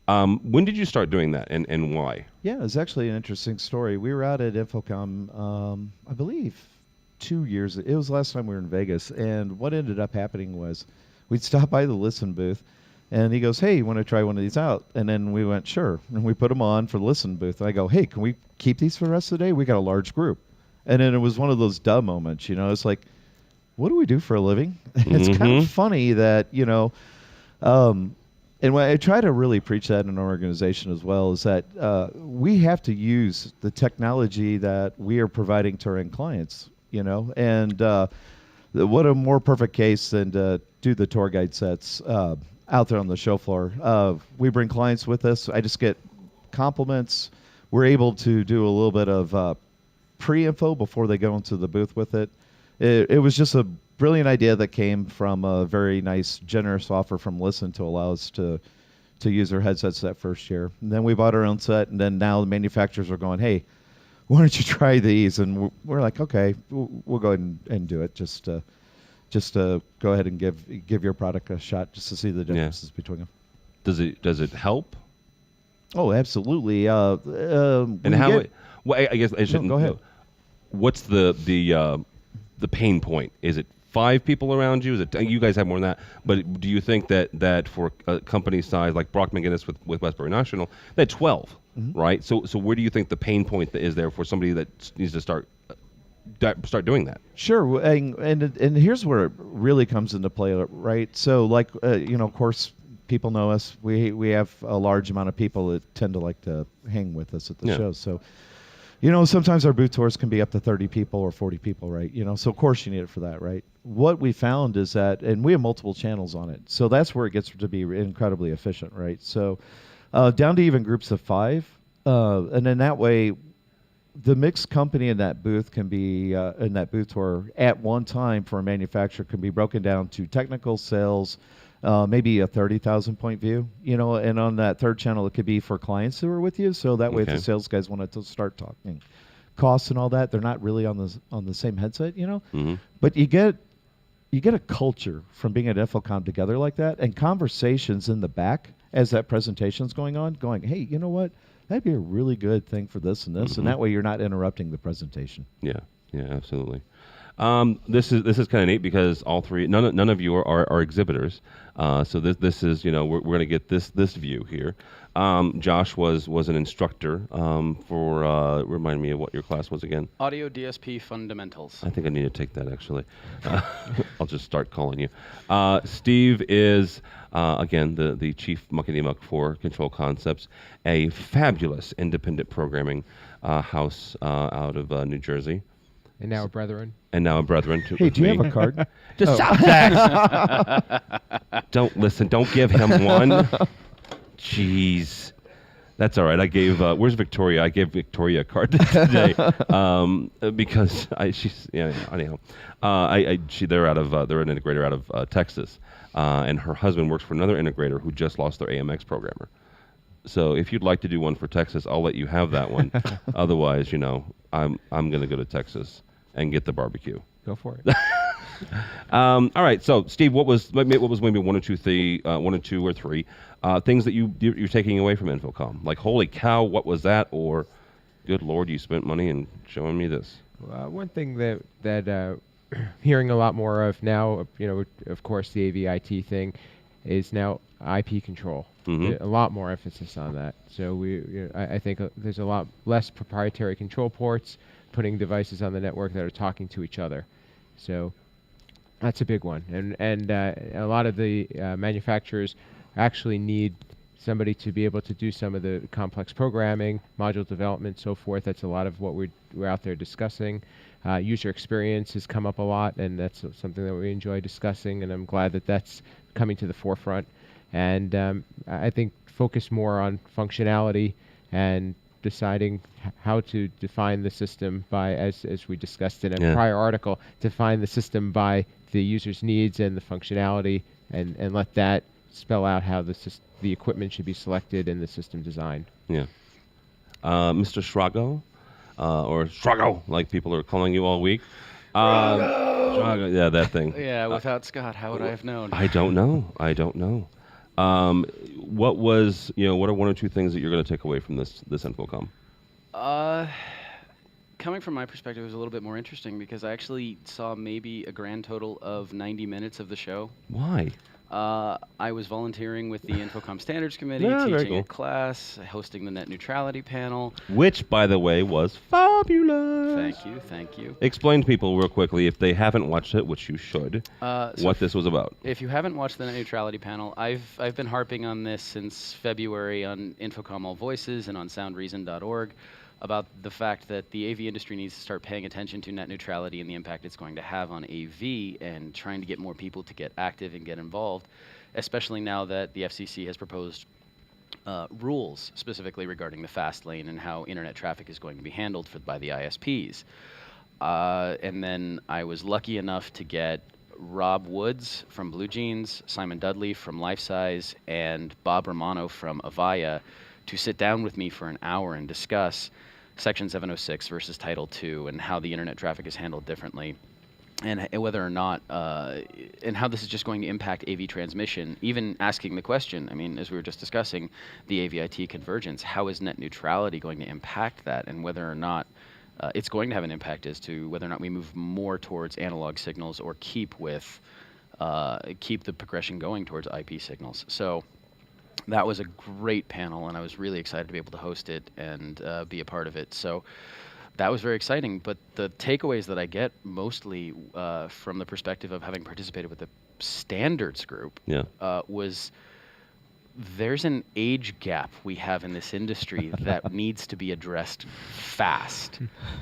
When did you start doing that, and why? Yeah, it's actually an interesting story. We were out at InfoComm, I believe, 2 years. It was the last time we were in Vegas, and what ended up happening was we'd stop by the Listen booth, and he goes, "Hey, you want to try one of these out?" And then we went, "Sure." And we put them on for the Listen booth. And I go, "Hey, can we keep these for the rest of the day? We got a large group." And then it was one of those duh moments, It's like, what do we do for a living? It's kind of funny that, and what I try to really preach that in our organization as well is that we have to use the technology that we are providing to our end clients, and what a more perfect case than to do the tour guide sets out there on the show floor. We bring clients with us. I just get compliments. We're able to do a little bit of pre-info before they go into the booth with it. It was just a brilliant idea that came from a very nice, generous offer from Listen to allow us to use their headsets that first year. And then we bought our own set, and then now the manufacturers are going, "Hey, why don't you try these?" And we're like, "Okay, we'll go ahead and do it. Just to go ahead and give your product a shot, just to see the differences between them." Does it help? Oh, absolutely. And how? I guess I shouldn't. Go ahead. What's the pain point? Is it 5 people around you? Is it you guys have more than that? But do you think that for a company size like Brock McGinnis with Westbury National, they had 12, right? So where do you think the pain point is there for somebody that needs to start doing that? Sure, and here's where it really comes into play, right? So of course, people know us. We have a large amount of people that tend to like to hang with us at the show. So sometimes our booth tours can be up to 30 people or 40 people, right? So of course you need it for that, right? What we found is that, and we have multiple channels on it, so that's where it gets to be incredibly efficient, right? So down to even groups of 5, and then that way, the mixed company in that booth can be in that booth tour at one time for a manufacturer can be broken down to technical, sales, maybe a 30,000 point view, and on that third channel, it could be for clients who are with you. So that way, if the sales guys wanted to start talking costs and all that, they're not really on the same headset, But you get a culture from being at InfoComm together like that, and conversations in the back as that presentation's going on, going, hey, you know what? That'd be a really good thing for this and this, and that way you're not interrupting the presentation. Yeah, absolutely. This is kind of neat because all three, none of you are exhibitors. So this is, we're going to get this view here. Josh was an instructor for. Remind me of what your class was again. Audio DSP Fundamentals. I think I need to take that actually. I'll just start calling you. Steve is again the chief muckety-muck for Control Concepts, a fabulous independent programming house out of New Jersey. And now a brethren. Hey, do you have a card? Just stop that! Don't listen. Don't give him one. Jeez. That's all right. I gave. Where's Victoria? I gave Victoria a card today because she's anyhow. They're an integrator out of Texas, and her husband works for another integrator who just lost their AMX programmer. So if you'd like to do one for Texas, I'll let you have that one. Otherwise, I'm going to go to Texas and get the barbecue. Go for it. All right. So, Steve, what was maybe one or two or three things that you're taking away from InfoComm? Like, holy cow, what was that? Or, good Lord, you spent money and showing me this. One thing that hearing a lot more of now, of course, the AVIT thing is now IP control. A lot more emphasis on that. So I think there's a lot less proprietary control ports, putting devices on the network that are talking to each other. So that's a big one. And a lot of the manufacturers actually need somebody to be able to do some of the complex programming, module development, so forth. That's a lot of what we're out there discussing. User experience has come up a lot, and that's something that we enjoy discussing, and I'm glad that that's coming to the forefront. And I think focus more on functionality and deciding how to define the system by, as we discussed in a prior article, define the system by the user's needs and the functionality, and let that spell out how the equipment should be selected and the system designed. Yeah. Mr. Shrago, or Shrago, like people are calling you all week. Shrago, yeah, that thing. Yeah, without Scott, how would I have known? I don't know. What are one or two things that you're going to take away from this InfoComm? Coming from my perspective, it was a little bit more interesting because I actually saw maybe a grand total of 90 minutes of the show. Why? I was volunteering with the InfoComm Standards Committee, teaching a class, hosting the net neutrality panel. Which, by the way, was fabulous. Thank you. Explain to people real quickly, if they haven't watched it, which you should, what this was about. If you haven't watched the net neutrality panel, I've been harping on this since February on InfoComm All Voices and on soundreason.org about the fact that the AV industry needs to start paying attention to net neutrality and the impact it's going to have on AV, and trying to get more people to get active and get involved, especially now that the FCC has proposed rules specifically regarding the fast lane and how internet traffic is going to be handled by the ISPs. And then I was lucky enough to get Rob Woods from Blue Jeans, Simon Dudley from Lifesize, and Bob Romano from Avaya to sit down with me for an hour and discuss Section 706 versus Title II and how the internet traffic is handled differently, and whether or not, and how this is just going to impact AV transmission. Even asking the question, I mean, as we were just discussing, the AVIT convergence, how is net neutrality going to impact that, and whether or not it's going to have an impact as to whether or not we move more towards analog signals or keep the progression going towards IP signals. So that was a great panel, and I was really excited to be able to host it and be a part of it. So that was very exciting. But the takeaways that I get mostly from the perspective of having participated with the standards group was there's an age gap we have in this industry that needs to be addressed fast.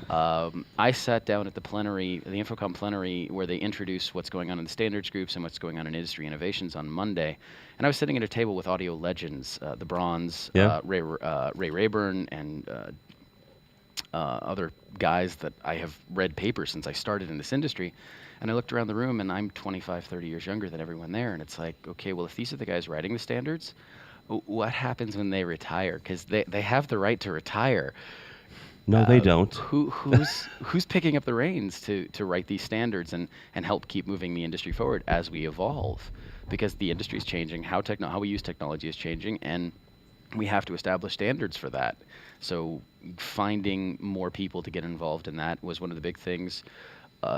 I sat down at the plenary, the InfoComm plenary, where they introduce what's going on in the standards groups and what's going on in industry innovations on Monday. And I was sitting at a table with audio legends, the Bronze, Ray Rayburn, and other guys that I have read papers since I started in this industry. And I looked around the room, and I'm 25, 30 years younger than everyone there. And it's like, okay, well, if these are the guys writing the standards, what happens when they retire? Because they have the right to retire. No, they don't. Who's picking up the reins to write these standards and help keep moving the industry forward as we evolve? Because the industry is changing, how we use technology is changing, and we have to establish standards for that. So finding more people to get involved in that was one of the big things.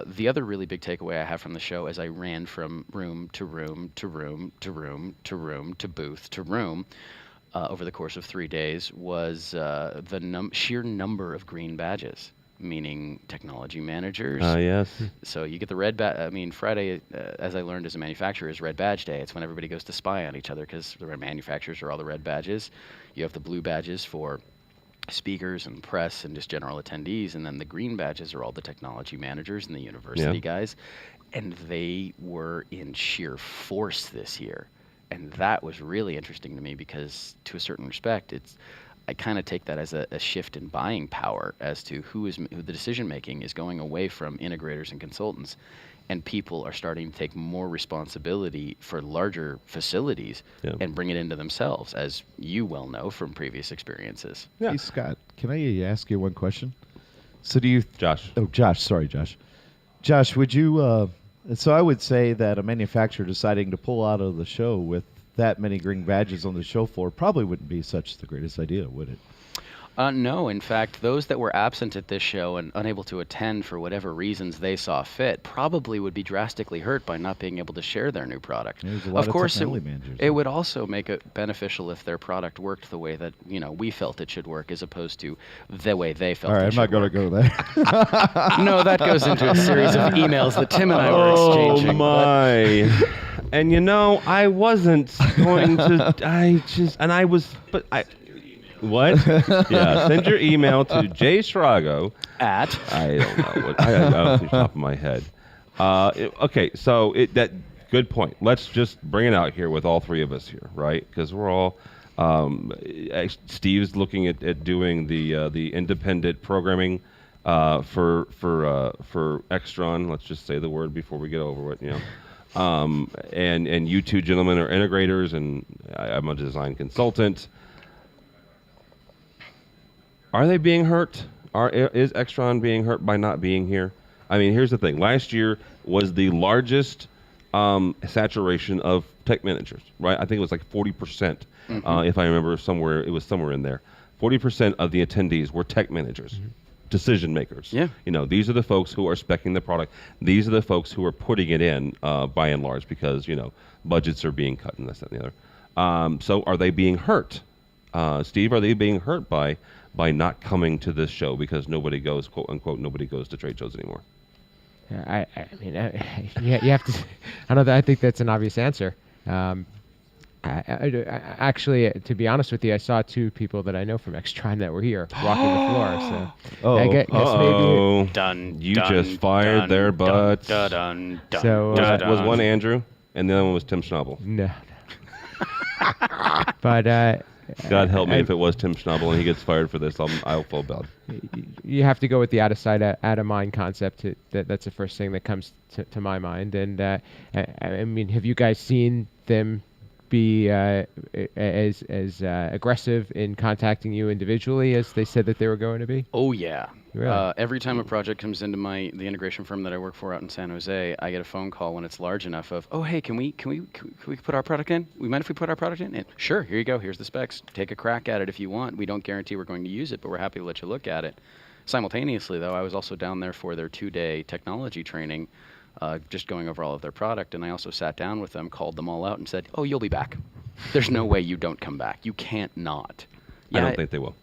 The other really big takeaway I have from the show, as I ran from room to room to room to room to room to booth to room over the course of 3 days, was the sheer number of green badges, meaning technology managers. Yes. So you get the red badge. I mean, Friday, as I learned as a manufacturer, is Red Badge Day. It's when everybody goes to spy on each other because the manufacturers are all the red badges. You have the blue badges for speakers and press and just general attendees, and then the green badges are all the technology managers and the university guys, and they were in sheer force this year, and that was really interesting to me because, to a certain respect, I kind of take that as a shift in buying power as to who the decision making is going away from integrators and consultants, and people are starting to take more responsibility for larger facilities and bring it into themselves, as you well know from previous experiences. Hey, Scott, can I ask you one question? So do you... Josh. Oh, Josh. Sorry, Josh. Josh, would you... so I would say that a manufacturer deciding to pull out of the show with that many green badges on the show floor probably wouldn't be such the greatest idea, would it? No, in fact, those that were absent at this show and unable to attend for whatever reasons they saw fit probably would be drastically hurt by not being able to share their new product. Of course, it would also make it beneficial if their product worked the way that we felt it should work, as opposed to the way they felt. All right, it I'm not going to go there. No, that goes into a series of emails that Tim and I were exchanging. Oh my! And I wasn't going to. What? Yeah, send your email to jshrago at... I don't know. I don't know off the top of my head. Okay, so that good point. Let's just bring it out here with all three of us here, right? Because we're all... Steve's looking at doing the independent programming for Extron. Let's just say the word before we get over it, and you two gentlemen are integrators, and I'm a design consultant. Are they being hurt? Is Extron being hurt by not being here? I mean, here's the thing. Last year was the largest saturation of tech managers, right? I think it was like 40%, if I remember somewhere. It was somewhere in there. 40% of the attendees were tech managers, decision makers. Yeah. These are the folks who are speccing the product. These are the folks who are putting it in, by and large, because budgets are being cut and this and the other. So are they being hurt? Steve, are they being hurt by not coming to this show because nobody goes, quote unquote, nobody goes to trade shows anymore? I mean, you have to. I think that's an obvious answer. Actually, to be honest with you, I saw two people that I know from Extron that were here walking the floor. So I guess maybe you just fired their butts. So was one Andrew, and the other one was Tim Schnabel. No. But. God help me if it was Tim Schnabel and he gets fired for this. I'll feel bad. You have to go with the out of sight, out of mind concept. That's the first thing that comes to my mind. And I mean, have you guys seen them be as aggressive in contacting you individually as they said that they were going to be? Oh yeah. Really? Every time a project comes into the integration firm that I work for out in San Jose, I get a phone call when it's large enough of, oh hey, can we put our product in? We mind if we put our product in? And sure, here you go. Here's the specs. Take a crack at it if you want. We don't guarantee we're going to use it, but we're happy to let you look at it. Simultaneously, though, I was also down there for their 2-day technology training, just going over all of their product, and I also sat down with them, called them all out, and said, oh, you'll be back. There's no way you don't come back. You can't not. I don't think they will.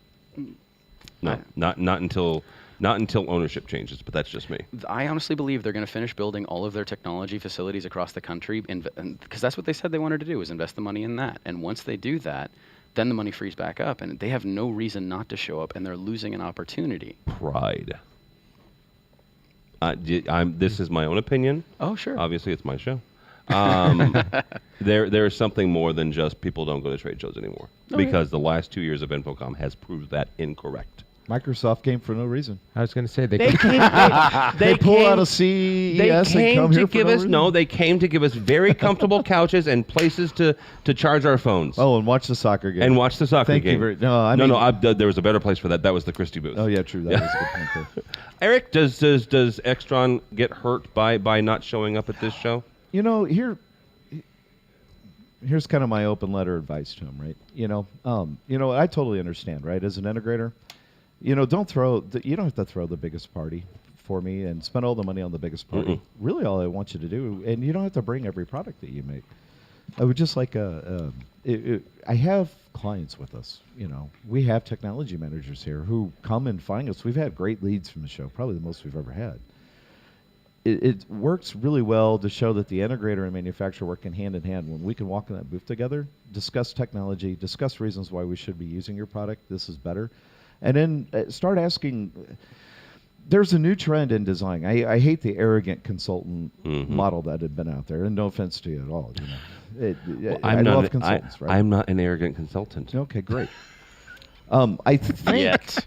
No, not until Not until ownership changes, but that's just me. I honestly believe they're going to finish building all of their technology facilities across the country, because that's what they said they wanted to do, is invest the money in that. And once they do that, then the money frees back up, and they have no reason not to show up, and they're losing an opportunity. Pride. This is my own opinion. Oh, sure. Obviously, it's my show. There is something more than just people don't go to trade shows anymore, because the last 2 years of InfoComm has proved that incorrect. Microsoft came for no reason. I was going to say They they came. They pull out a CES and come here for no reason? No, they came to give us very comfortable couches and places to charge our phones. Oh, and watch the soccer game. And watch the soccer Thank game. you very. No, I mean, there was a better place for that. That was the Christie booth. Oh yeah, true. That was a good point there. Eric, does Extron get hurt by not showing up at this show? You know, here's kind of my open letter advice to him, right? You know, I totally understand, right? As an integrator, you know, you don't have to throw the biggest party for me and spend all the money on the biggest party. Really, all I want you to do, and you don't have to bring every product that you make. I would just like I have clients with us. You know, we have technology managers here who come and find us. We've had great leads from the show, probably the most we've ever had. It works really well to show that the integrator and manufacturer working hand in hand when we can walk in that booth together, discuss technology, discuss reasons why we should be using your product. This is better. And then start asking. There's a new trend in design. I hate the arrogant consultant model that had been out there, and no offense to you at all. You know, I love consultants, right? I'm not an arrogant consultant. Okay, great. I think mate.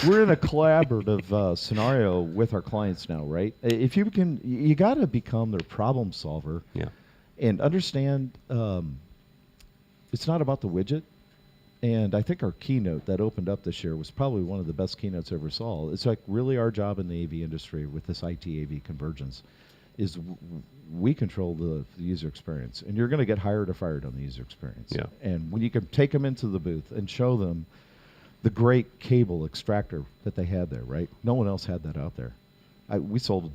We're in a collaborative scenario with our clients now, right? If you got to become their problem solver. Yeah. And understand it's not about the widget. And I think our keynote that opened up this year was probably one of the best keynotes I ever saw. It's like really our job in the AV industry with this IT-AV convergence is we control the user experience. And you're going to get hired or fired on the user experience. Yeah. And when you can take them into the booth and show them the great cable extractor that they had there, right? No one else had that out there. We sold,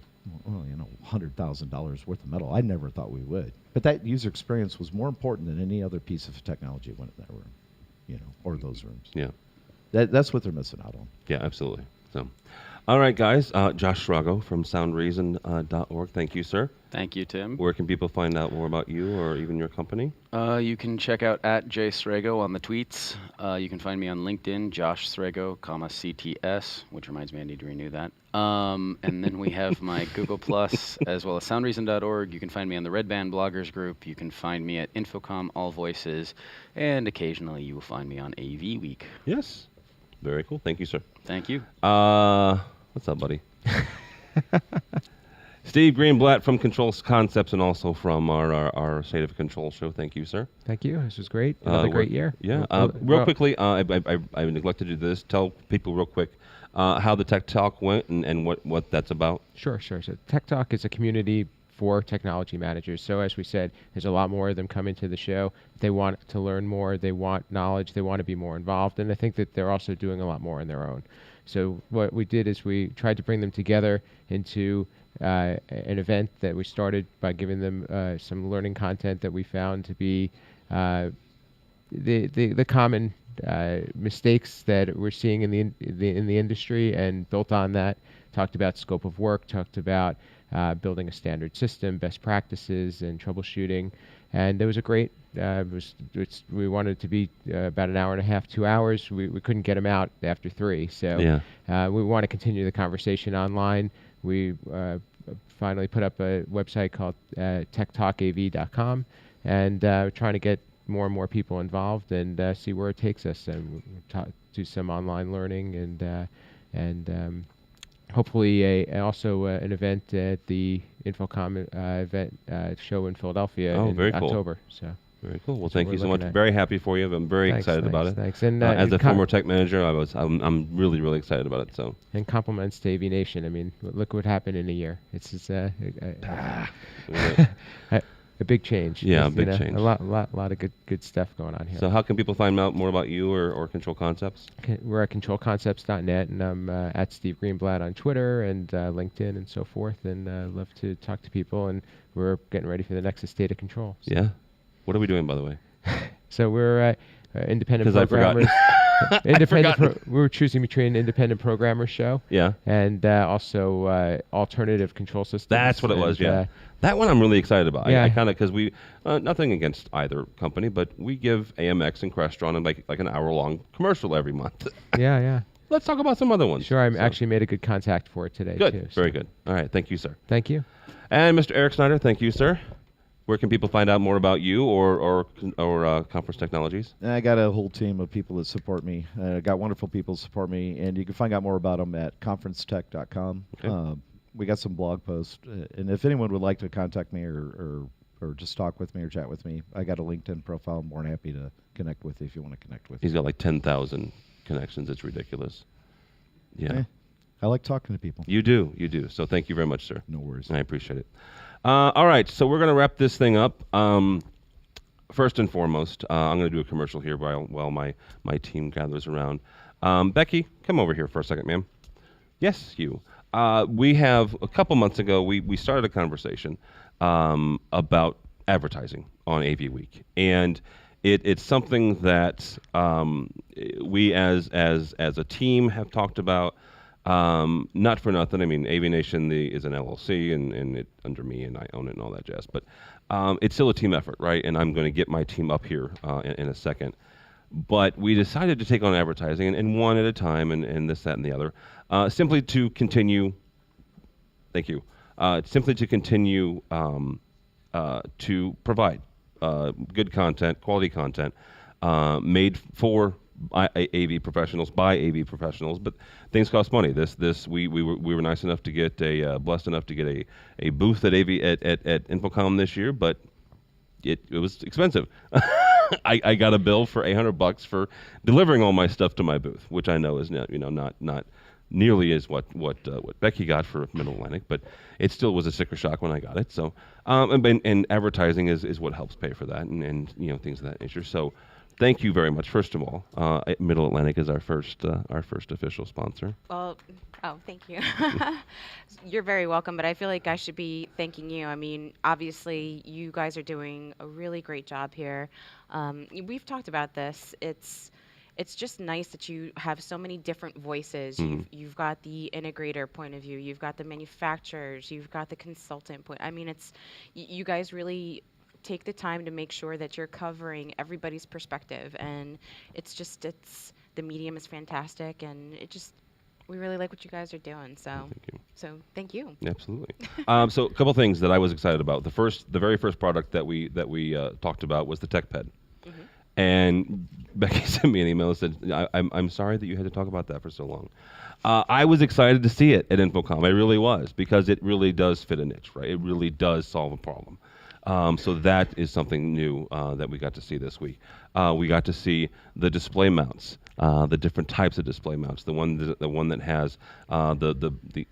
$100,000 worth of metal. I never thought we would. But that user experience was more important than any other piece of technology that went in that room. Or those rooms. Yeah. That's what they're missing out on. Yeah, absolutely. So, all right, guys. Josh Schrago from soundreason.org. Thank you, sir. Thank you, Tim. Where can people find out more about you or even your company? You can check out @JSrago on the tweets. You can find me on LinkedIn, Josh Srago, CTS, which reminds me I need to renew that. And then we have my Google Plus as well as soundreason.org. You can find me on the Red Band bloggers group. You can find me at InfoComm All Voices. And occasionally you will find me on AVWeek. Yes. Very cool. Thank you, sir. Thank you. What's up, buddy? Steve Greenblatt from Controls Concepts and also from our State of Control show. Thank you, sir. Thank you. This was great. Another great year. Yeah. Real quickly, I neglected to do this. Tell people real quick how the Tech Talk went and what that's about. Sure. So Tech Talk is a community for technology managers. So as we said, there's a lot more of them coming to the show. They want to learn more. They want knowledge. They want to be more involved. And I think that they're also doing a lot more on their own. So what we did is we tried to bring them together into an event that we started by giving them some learning content that we found to be the common mistakes that we're seeing in the industry, and built on that, talked about scope of work, talked about building a standard system, best practices, and troubleshooting. And it was a great, we wanted it to be about an hour and a half, 2 hours. We couldn't get them out after 3. So we want to continue the conversation online. We finally put up a website called techtalkav.com, and trying to get more and more people involved and see where it takes us. And do some online learning and hopefully also an event at the InfoComm event show in Philadelphia in October. So very cool. Well, thank you so much. Very happy for you. I'm very excited about it. Thanks. And as a former tech manager, I'm really really excited about it. So and compliments to AVNation. I mean, look what happened in a year. It's just a big change. Yeah, a big change. A lot of good stuff going on here. So how can people find out more about you or Control Concepts? We're at controlconcepts.net, and I'm at Steve Greenblatt on Twitter and LinkedIn and so forth, and love to talk to people. And we're getting ready for the next State of Control. So. Yeah. What are we doing, by the way? So we're independent programmers. We were choosing between an independent programmer show. Yeah. And also alternative control systems. That's what it was. Yeah. That one I'm really excited about. Yeah. I kind of because we nothing against either company, but we give AMX and Crestron like an hour-long commercial every month. Yeah. Let's talk about some other ones. Sure. I actually made a good contact for it today. Good. Too, Very good. All right. Thank you, sir. Thank you. And Mr. Eric Snyder, thank you, sir. Where can people find out more about you or Conference Technologies? I got a whole team of people that support me. I got wonderful people that support me, and you can find out more about them at conferencetech.com. Okay. We got some blog posts, and if anyone would like to contact me or just talk with me or chat with me, I got a LinkedIn profile. I'm more than happy to connect with you if you want to connect with me. He's got like 10,000 connections. It's ridiculous. Yeah. I like talking to people. You do. So thank you very much, sir. No worries. I appreciate it. All right, so we're going to wrap this thing up. First and foremost, I'm going to do a commercial here while my team gathers around. Becky, come over here for a second, ma'am. Yes, you. We have, a couple months ago, we started a conversation about advertising on AVWeek. And it's something that we as a team have talked about. Not for nothing. I mean, AVNation is an LLC and it under me, and I own it and all that jazz. But it's still a team effort, right? And I'm going to get my team up here in a second. But we decided to take on advertising, and one at a time, and this, that, and the other, simply to continue. Thank you. Simply to continue to provide good content, quality content, made for AV professionals by AV professionals, but things cost money. We were nice enough to get blessed enough to get a booth at InfoComm this year, but it was expensive. I got a bill for $800 for delivering all my stuff to my booth, which I know is not nearly as what Becky got for Middle Atlantic, but it still was a sticker shock when I got it. So and advertising is what helps pay for that, and things of that nature. So. Thank you very much. First of all, Middle Atlantic is our first official sponsor. Well, thank you. You're very welcome, but I feel like I should be thanking you. I mean, obviously, you guys are doing a really great job here. We've talked about this. It's just nice that you have so many different voices. Mm-hmm. You've got the integrator point of view. You've got the manufacturers. You've got the consultant point. I mean, you guys really take the time to make sure that you're covering everybody's perspective, and the medium is fantastic, and we really like what you guys are doing. So thank you. Absolutely. So a couple things that I was excited about. The very first product that we talked about was the TechPed. Mm-hmm. And Becky sent me an email and said, I'm sorry that you had to talk about that for so long. I was excited to see it at InfoComm. I really was, because it really does fit a niche, right? It really does solve a problem. So that is something new that we got to see this week. We got to see the display mounts, the different types of display mounts. The one that has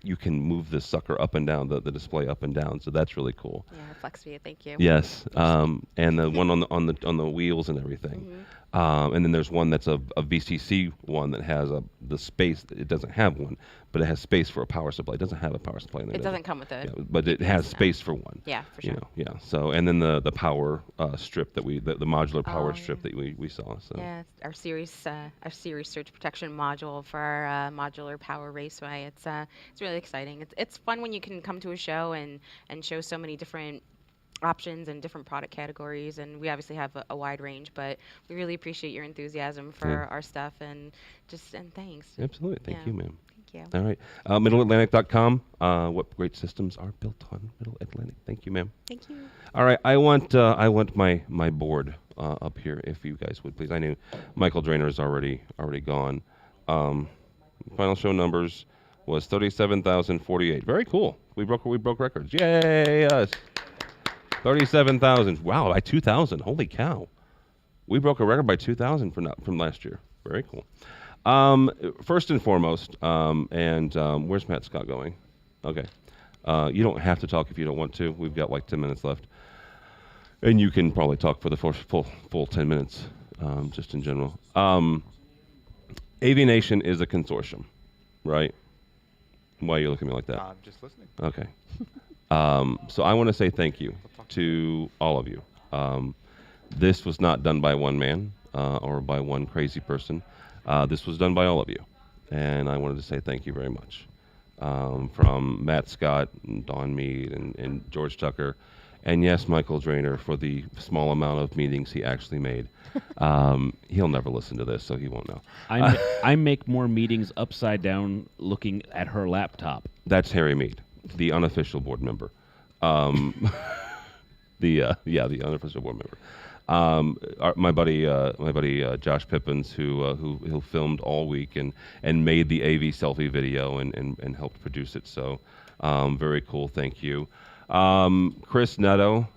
you can move the sucker up and down, the display up and down. So that's really cool. Yeah, flex view. Thank you. Yes, and the one on the wheels and everything. Mm-hmm. And then there's one that's a VCC one that has the space. It doesn't have one, but it has space for a power supply. It doesn't have a power supply in there. It doesn't come with it. Yeah, but it has space for one. Yeah, for sure. Yeah. So and then the power strip that the modular power strip that we saw. So yeah, it's our series surge protection module for our modular power raceway. It's really exciting. It's fun when you can come to a show and show so many different options and different product categories, and we obviously have a wide range, but we really appreciate your enthusiasm for our stuff, and thanks. Absolutely. Thank you, ma'am. Thank you. All right. MiddleAtlantic.com. What great systems are built on Middle Atlantic. Thank you, ma'am. Thank you. All right. I want my board up here, if you guys would please. I knew Michael Drainer's already gone. Final show numbers was 37,048. Very cool. We broke records. Yay us. 37,000. Wow, by 2,000. Holy cow. We broke a record by 2,000 from last year. Very cool. First and foremost, where's Matt Scott going? Okay. You don't have to talk if you don't want to. We've got like 10 minutes left. And you can probably talk for the full 10 minutes, just in general. AVNation is a consortium, right? Why are you looking at me like that? I'm just listening. Okay. So I want to say thank you to all of you. This was not done by one man or by one crazy person. This was done by all of you, and I wanted to say thank you very much. From Matt Scott, and Don Mead, and George Tucker, and yes, Michael Drainer for the small amount of meetings he actually made. He'll never listen to this, so he won't know. I make more meetings upside down looking at her laptop. That's Harry Mead, the unofficial board member. The unofficial board member. My buddy Josh Pippins, who filmed all week and made the AV selfie video and helped produce it. So very cool. Thank you. Chris Netto,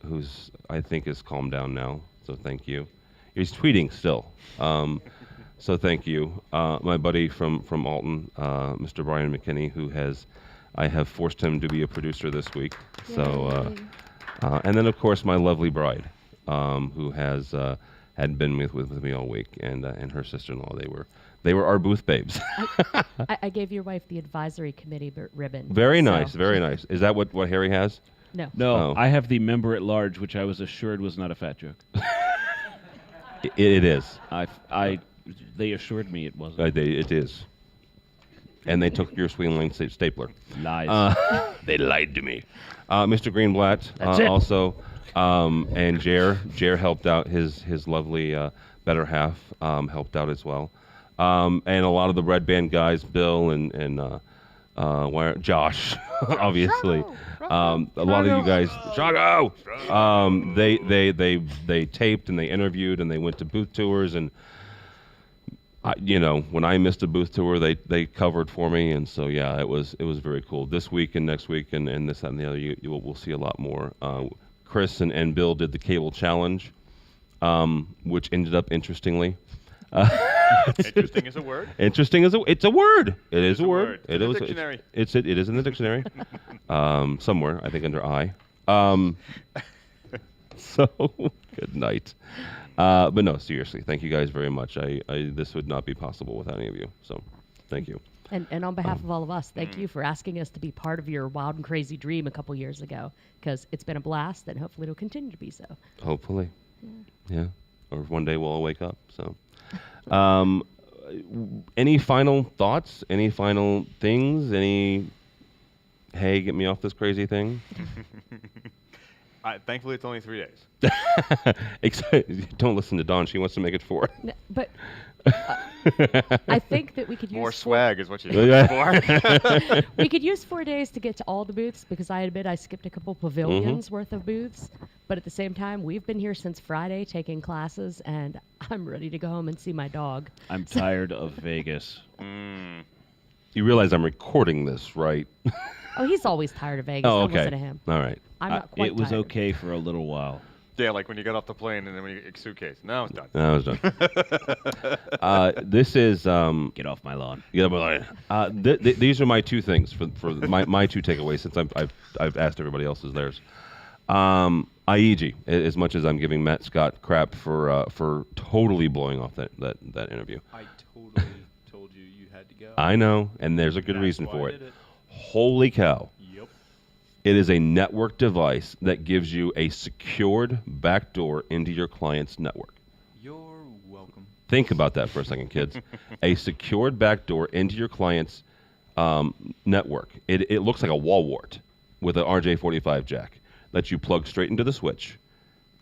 who's I think is calmed down now. So thank you. He's tweeting still. So thank you. My buddy from Alton, Mr. Brian McKinney, I have forced him to be a producer this week. So. And then, of course, my lovely bride, who had been with me all week, and her sister-in-law. They were our booth babes. I gave your wife the advisory committee ribbon. Very nice, very nice. Is that what Harry has? No. No, Oh. I have the member at large, which I was assured was not a fat joke. It is. They assured me it wasn't. It is. And they took your Swingline stapler. Lies. They lied to me. Mr. Greenblatt That's it. also, and Jer helped out. His lovely better half helped out as well, and a lot of the Red Band guys, Bill and Josh, obviously. A lot of you guys, Shago. They taped and they interviewed and they went to booth tours and. When I missed a booth tour, they covered for me, and so yeah, it was very cool. This week and next week and this that, and the other, we'll see a lot more. Chris and Bill did the cable challenge, which ended up interestingly. Interesting is a word. Interesting is it's a word. It is a word. It is in the dictionary. It is in the dictionary, somewhere I think under I. So good night. But no, seriously, thank you guys very much. This would not be possible without any of you. So, thank you. And on behalf of all of us, thank you for asking us to be part of your wild and crazy dream a couple years ago, because it's been a blast, and hopefully it'll continue to be so. Hopefully. Yeah. Or one day we'll all wake up. So, any final thoughts? Any final things? Hey, get me off this crazy thing? Thankfully, it's only 3 days. Don't listen to Dawn. She wants to make it 4. No, but I think that we could use more swag is what you're looking for. We could use 4 days to get to all the booths, because I admit I skipped a couple pavilions worth of booths. But at the same time, we've been here since Friday taking classes, and I'm ready to go home and see my dog. I'm tired of Vegas. You realize I'm recording this, right? Oh, he's always tired of Vegas. Oh, Don't okay. listen to him. All right. I'm not quite It was tired. okay for a little while. Yeah, like when you got off the plane and then when you get your suitcase. Now it's done. Now it's done. This is Get off my lawn. Get off my lawn. These are my two things for my two takeaways, since I've asked everybody else's theirs. IEG, as much as I'm giving Matt Scott crap for totally blowing off that interview. I totally told you had to go. I know, and there's a good reason for it. Holy cow. Yep. It is a network device that gives you a secured backdoor into your client's network. You're welcome. Think about that for a second, kids. A secured backdoor into your client's network. It looks like a wall wart with an RJ45 jack that you plug straight into the switch.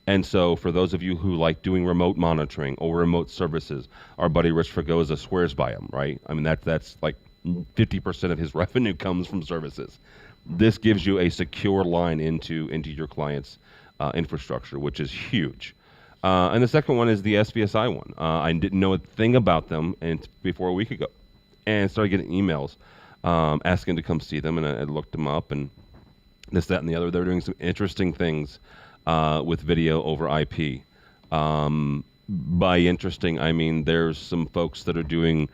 And so for those of you who like doing remote monitoring or remote services, our buddy Rich Fragoza swears by them, right? I mean, that's like 50% of his revenue comes from services. This gives you a secure line into your client's infrastructure, which is huge. And the second one is the SVSI one. I didn't know a thing about them before a week ago, and started getting emails asking to come see them, and I looked them up, and this, that, and the other. They're doing some interesting things with video over IP. By interesting, I mean there's some folks that are doing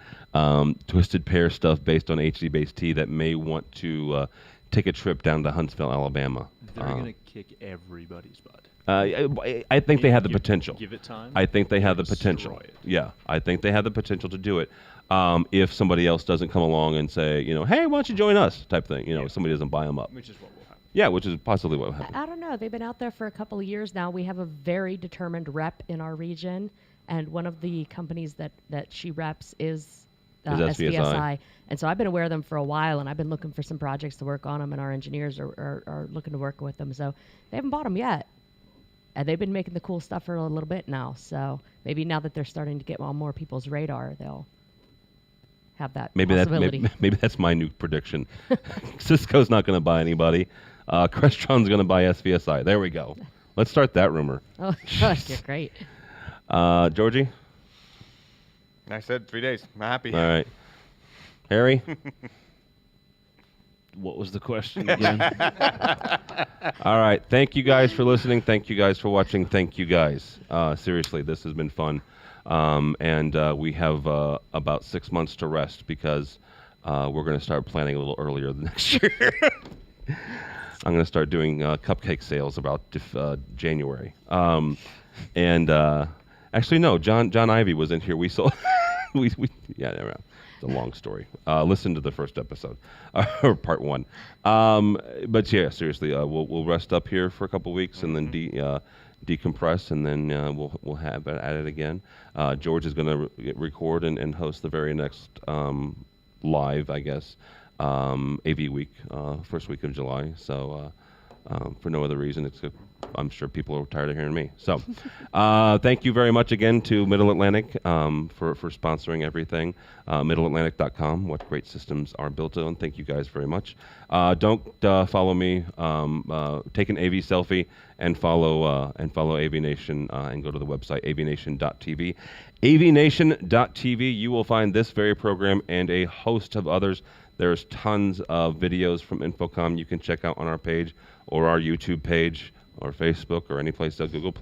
twisted pair stuff based on HD-based that may want to take a trip down to Huntsville, Alabama. They're going to kick everybody's butt. I think they have the potential. Give it time. I think they have the potential. Destroy it. Yeah, I think they have the potential to do it. If somebody else doesn't come along and say, hey, why don't you join us, type thing. Somebody doesn't buy them up. Which is what will happen. Yeah, which is possibly what will happen. I don't know. They've been out there for a couple of years now. We have a very determined rep in our region, and one of the companies that she reps is SVSI. SVSI. And so I've been aware of them for a while, and I've been looking for some projects to work on them, and our engineers are looking to work with them. So they haven't bought them yet. And they've been making the cool stuff for a little bit now. So maybe now that they're starting to get on more people's radar, they'll have that possibility. Maybe that's my new prediction. Cisco's not going to buy anybody. Crestron's going to buy SVSI. There we go. Let's start that rumor. Oh, gosh, you're great. Georgie? I said 3 days. I'm happy. All right. Harry? What was the question again? All right. Thank you guys for listening. Thank you guys for watching. Thank you guys. Seriously, this has been fun. And we have about 6 months to rest because we're going to start planning a little earlier the next year. I'm going to start doing cupcake sales about January. Actually, no, John Ivey was in here. We saw... It's a long story. Listen to the first episode, or part 1. But yeah, seriously, we'll rest up here for a couple weeks and then decompress, and then we'll have at it again. George is going to record and host the very next live, I guess, AVWeek, first week of July. So for no other reason, I'm sure people are tired of hearing me. So thank you very much again to Middle Atlantic for sponsoring everything. MiddleAtlantic.com, what great systems are built on. Thank you guys very much. Don't follow me. Take an AV selfie and follow AVNation and go to the website avnation.tv. avnation.tv, you will find this very program and a host of others. There's tons of videos from InfoComm you can check out on our page or our YouTube page or Facebook or any place, Google+.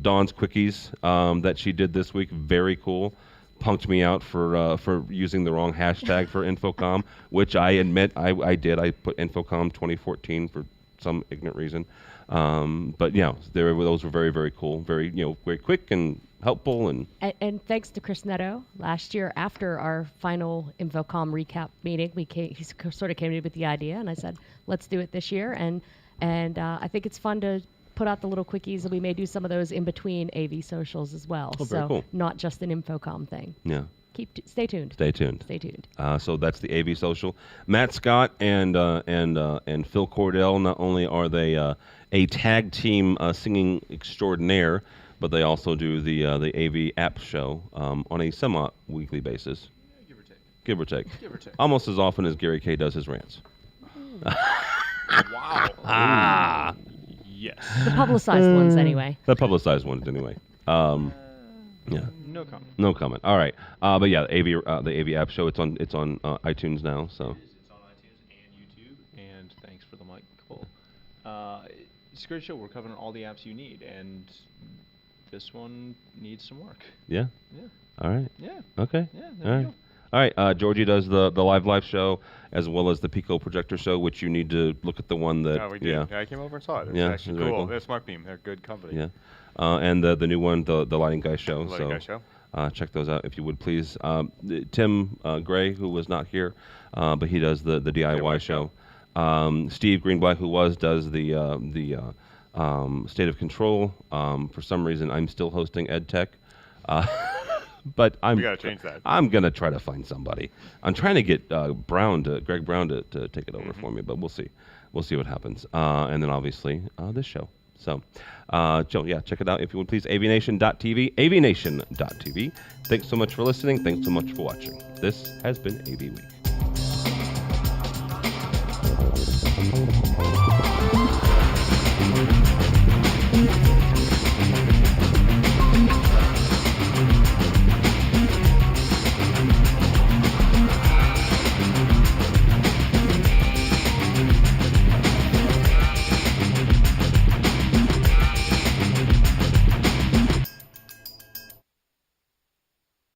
Dawn's Quickies that she did this week, very cool. Punked me out for using the wrong hashtag for InfoComm, which I admit I did. I put InfoComm 2014 for some ignorant reason. But yeah, those were very, very cool. Very, very quick and helpful. And thanks to Chris Netto, last year after our final InfoComm recap meeting, he sort of came to me with the idea, and I said, let's do it this year. And I think it's fun to put out the little quickies, and we may do some of those in between AV socials as well. Oh, very cool. Not just an InfoComm thing. Yeah. Stay tuned. Stay tuned. Stay tuned. So that's the AV social. Matt Scott and Phil Cordell. Not only are they a tag team singing extraordinaire, but they also do the AV app show on a semi-weekly basis. Give or take. Give or take. Give or take. Almost as often as Gary K does his rants. Wow. Yes. The publicized ones, anyway. The publicized ones, anyway. Yeah. No comment. No comment. All right. But yeah, the AV app show. It's on iTunes now. So. It's on iTunes and YouTube. And thanks for the mic, Cole. It's a great show. We're covering all the apps you need, and this one needs some work. Yeah. Yeah. All right. Yeah. Okay. Yeah. All right. All right. Georgie does the live show as well as the Pico projector show, which you need to look at the one that. Oh, we did. Yeah, I came over and saw it. It's yeah, actually it's cool. They're Smart Beam. They're a good company. Yeah. And the new one, the Lighting Guy show. Lighting Guy show. Check those out if you would, please. Tim Gray, who was not here, but he does the DIY show. Steve Greenblatt, who does the State of Control. For some reason, I'm still hosting EdTech. But we gotta change that. I'm gonna try to find somebody. I'm trying to get Greg Brown to take it over for me, but we'll see. We'll see what happens. And then obviously this show. So, Joe, yeah, check it out if you would please. AVNation.tv. AVNation.tv. Thanks so much for listening. Thanks so much for watching. This has been AV Week.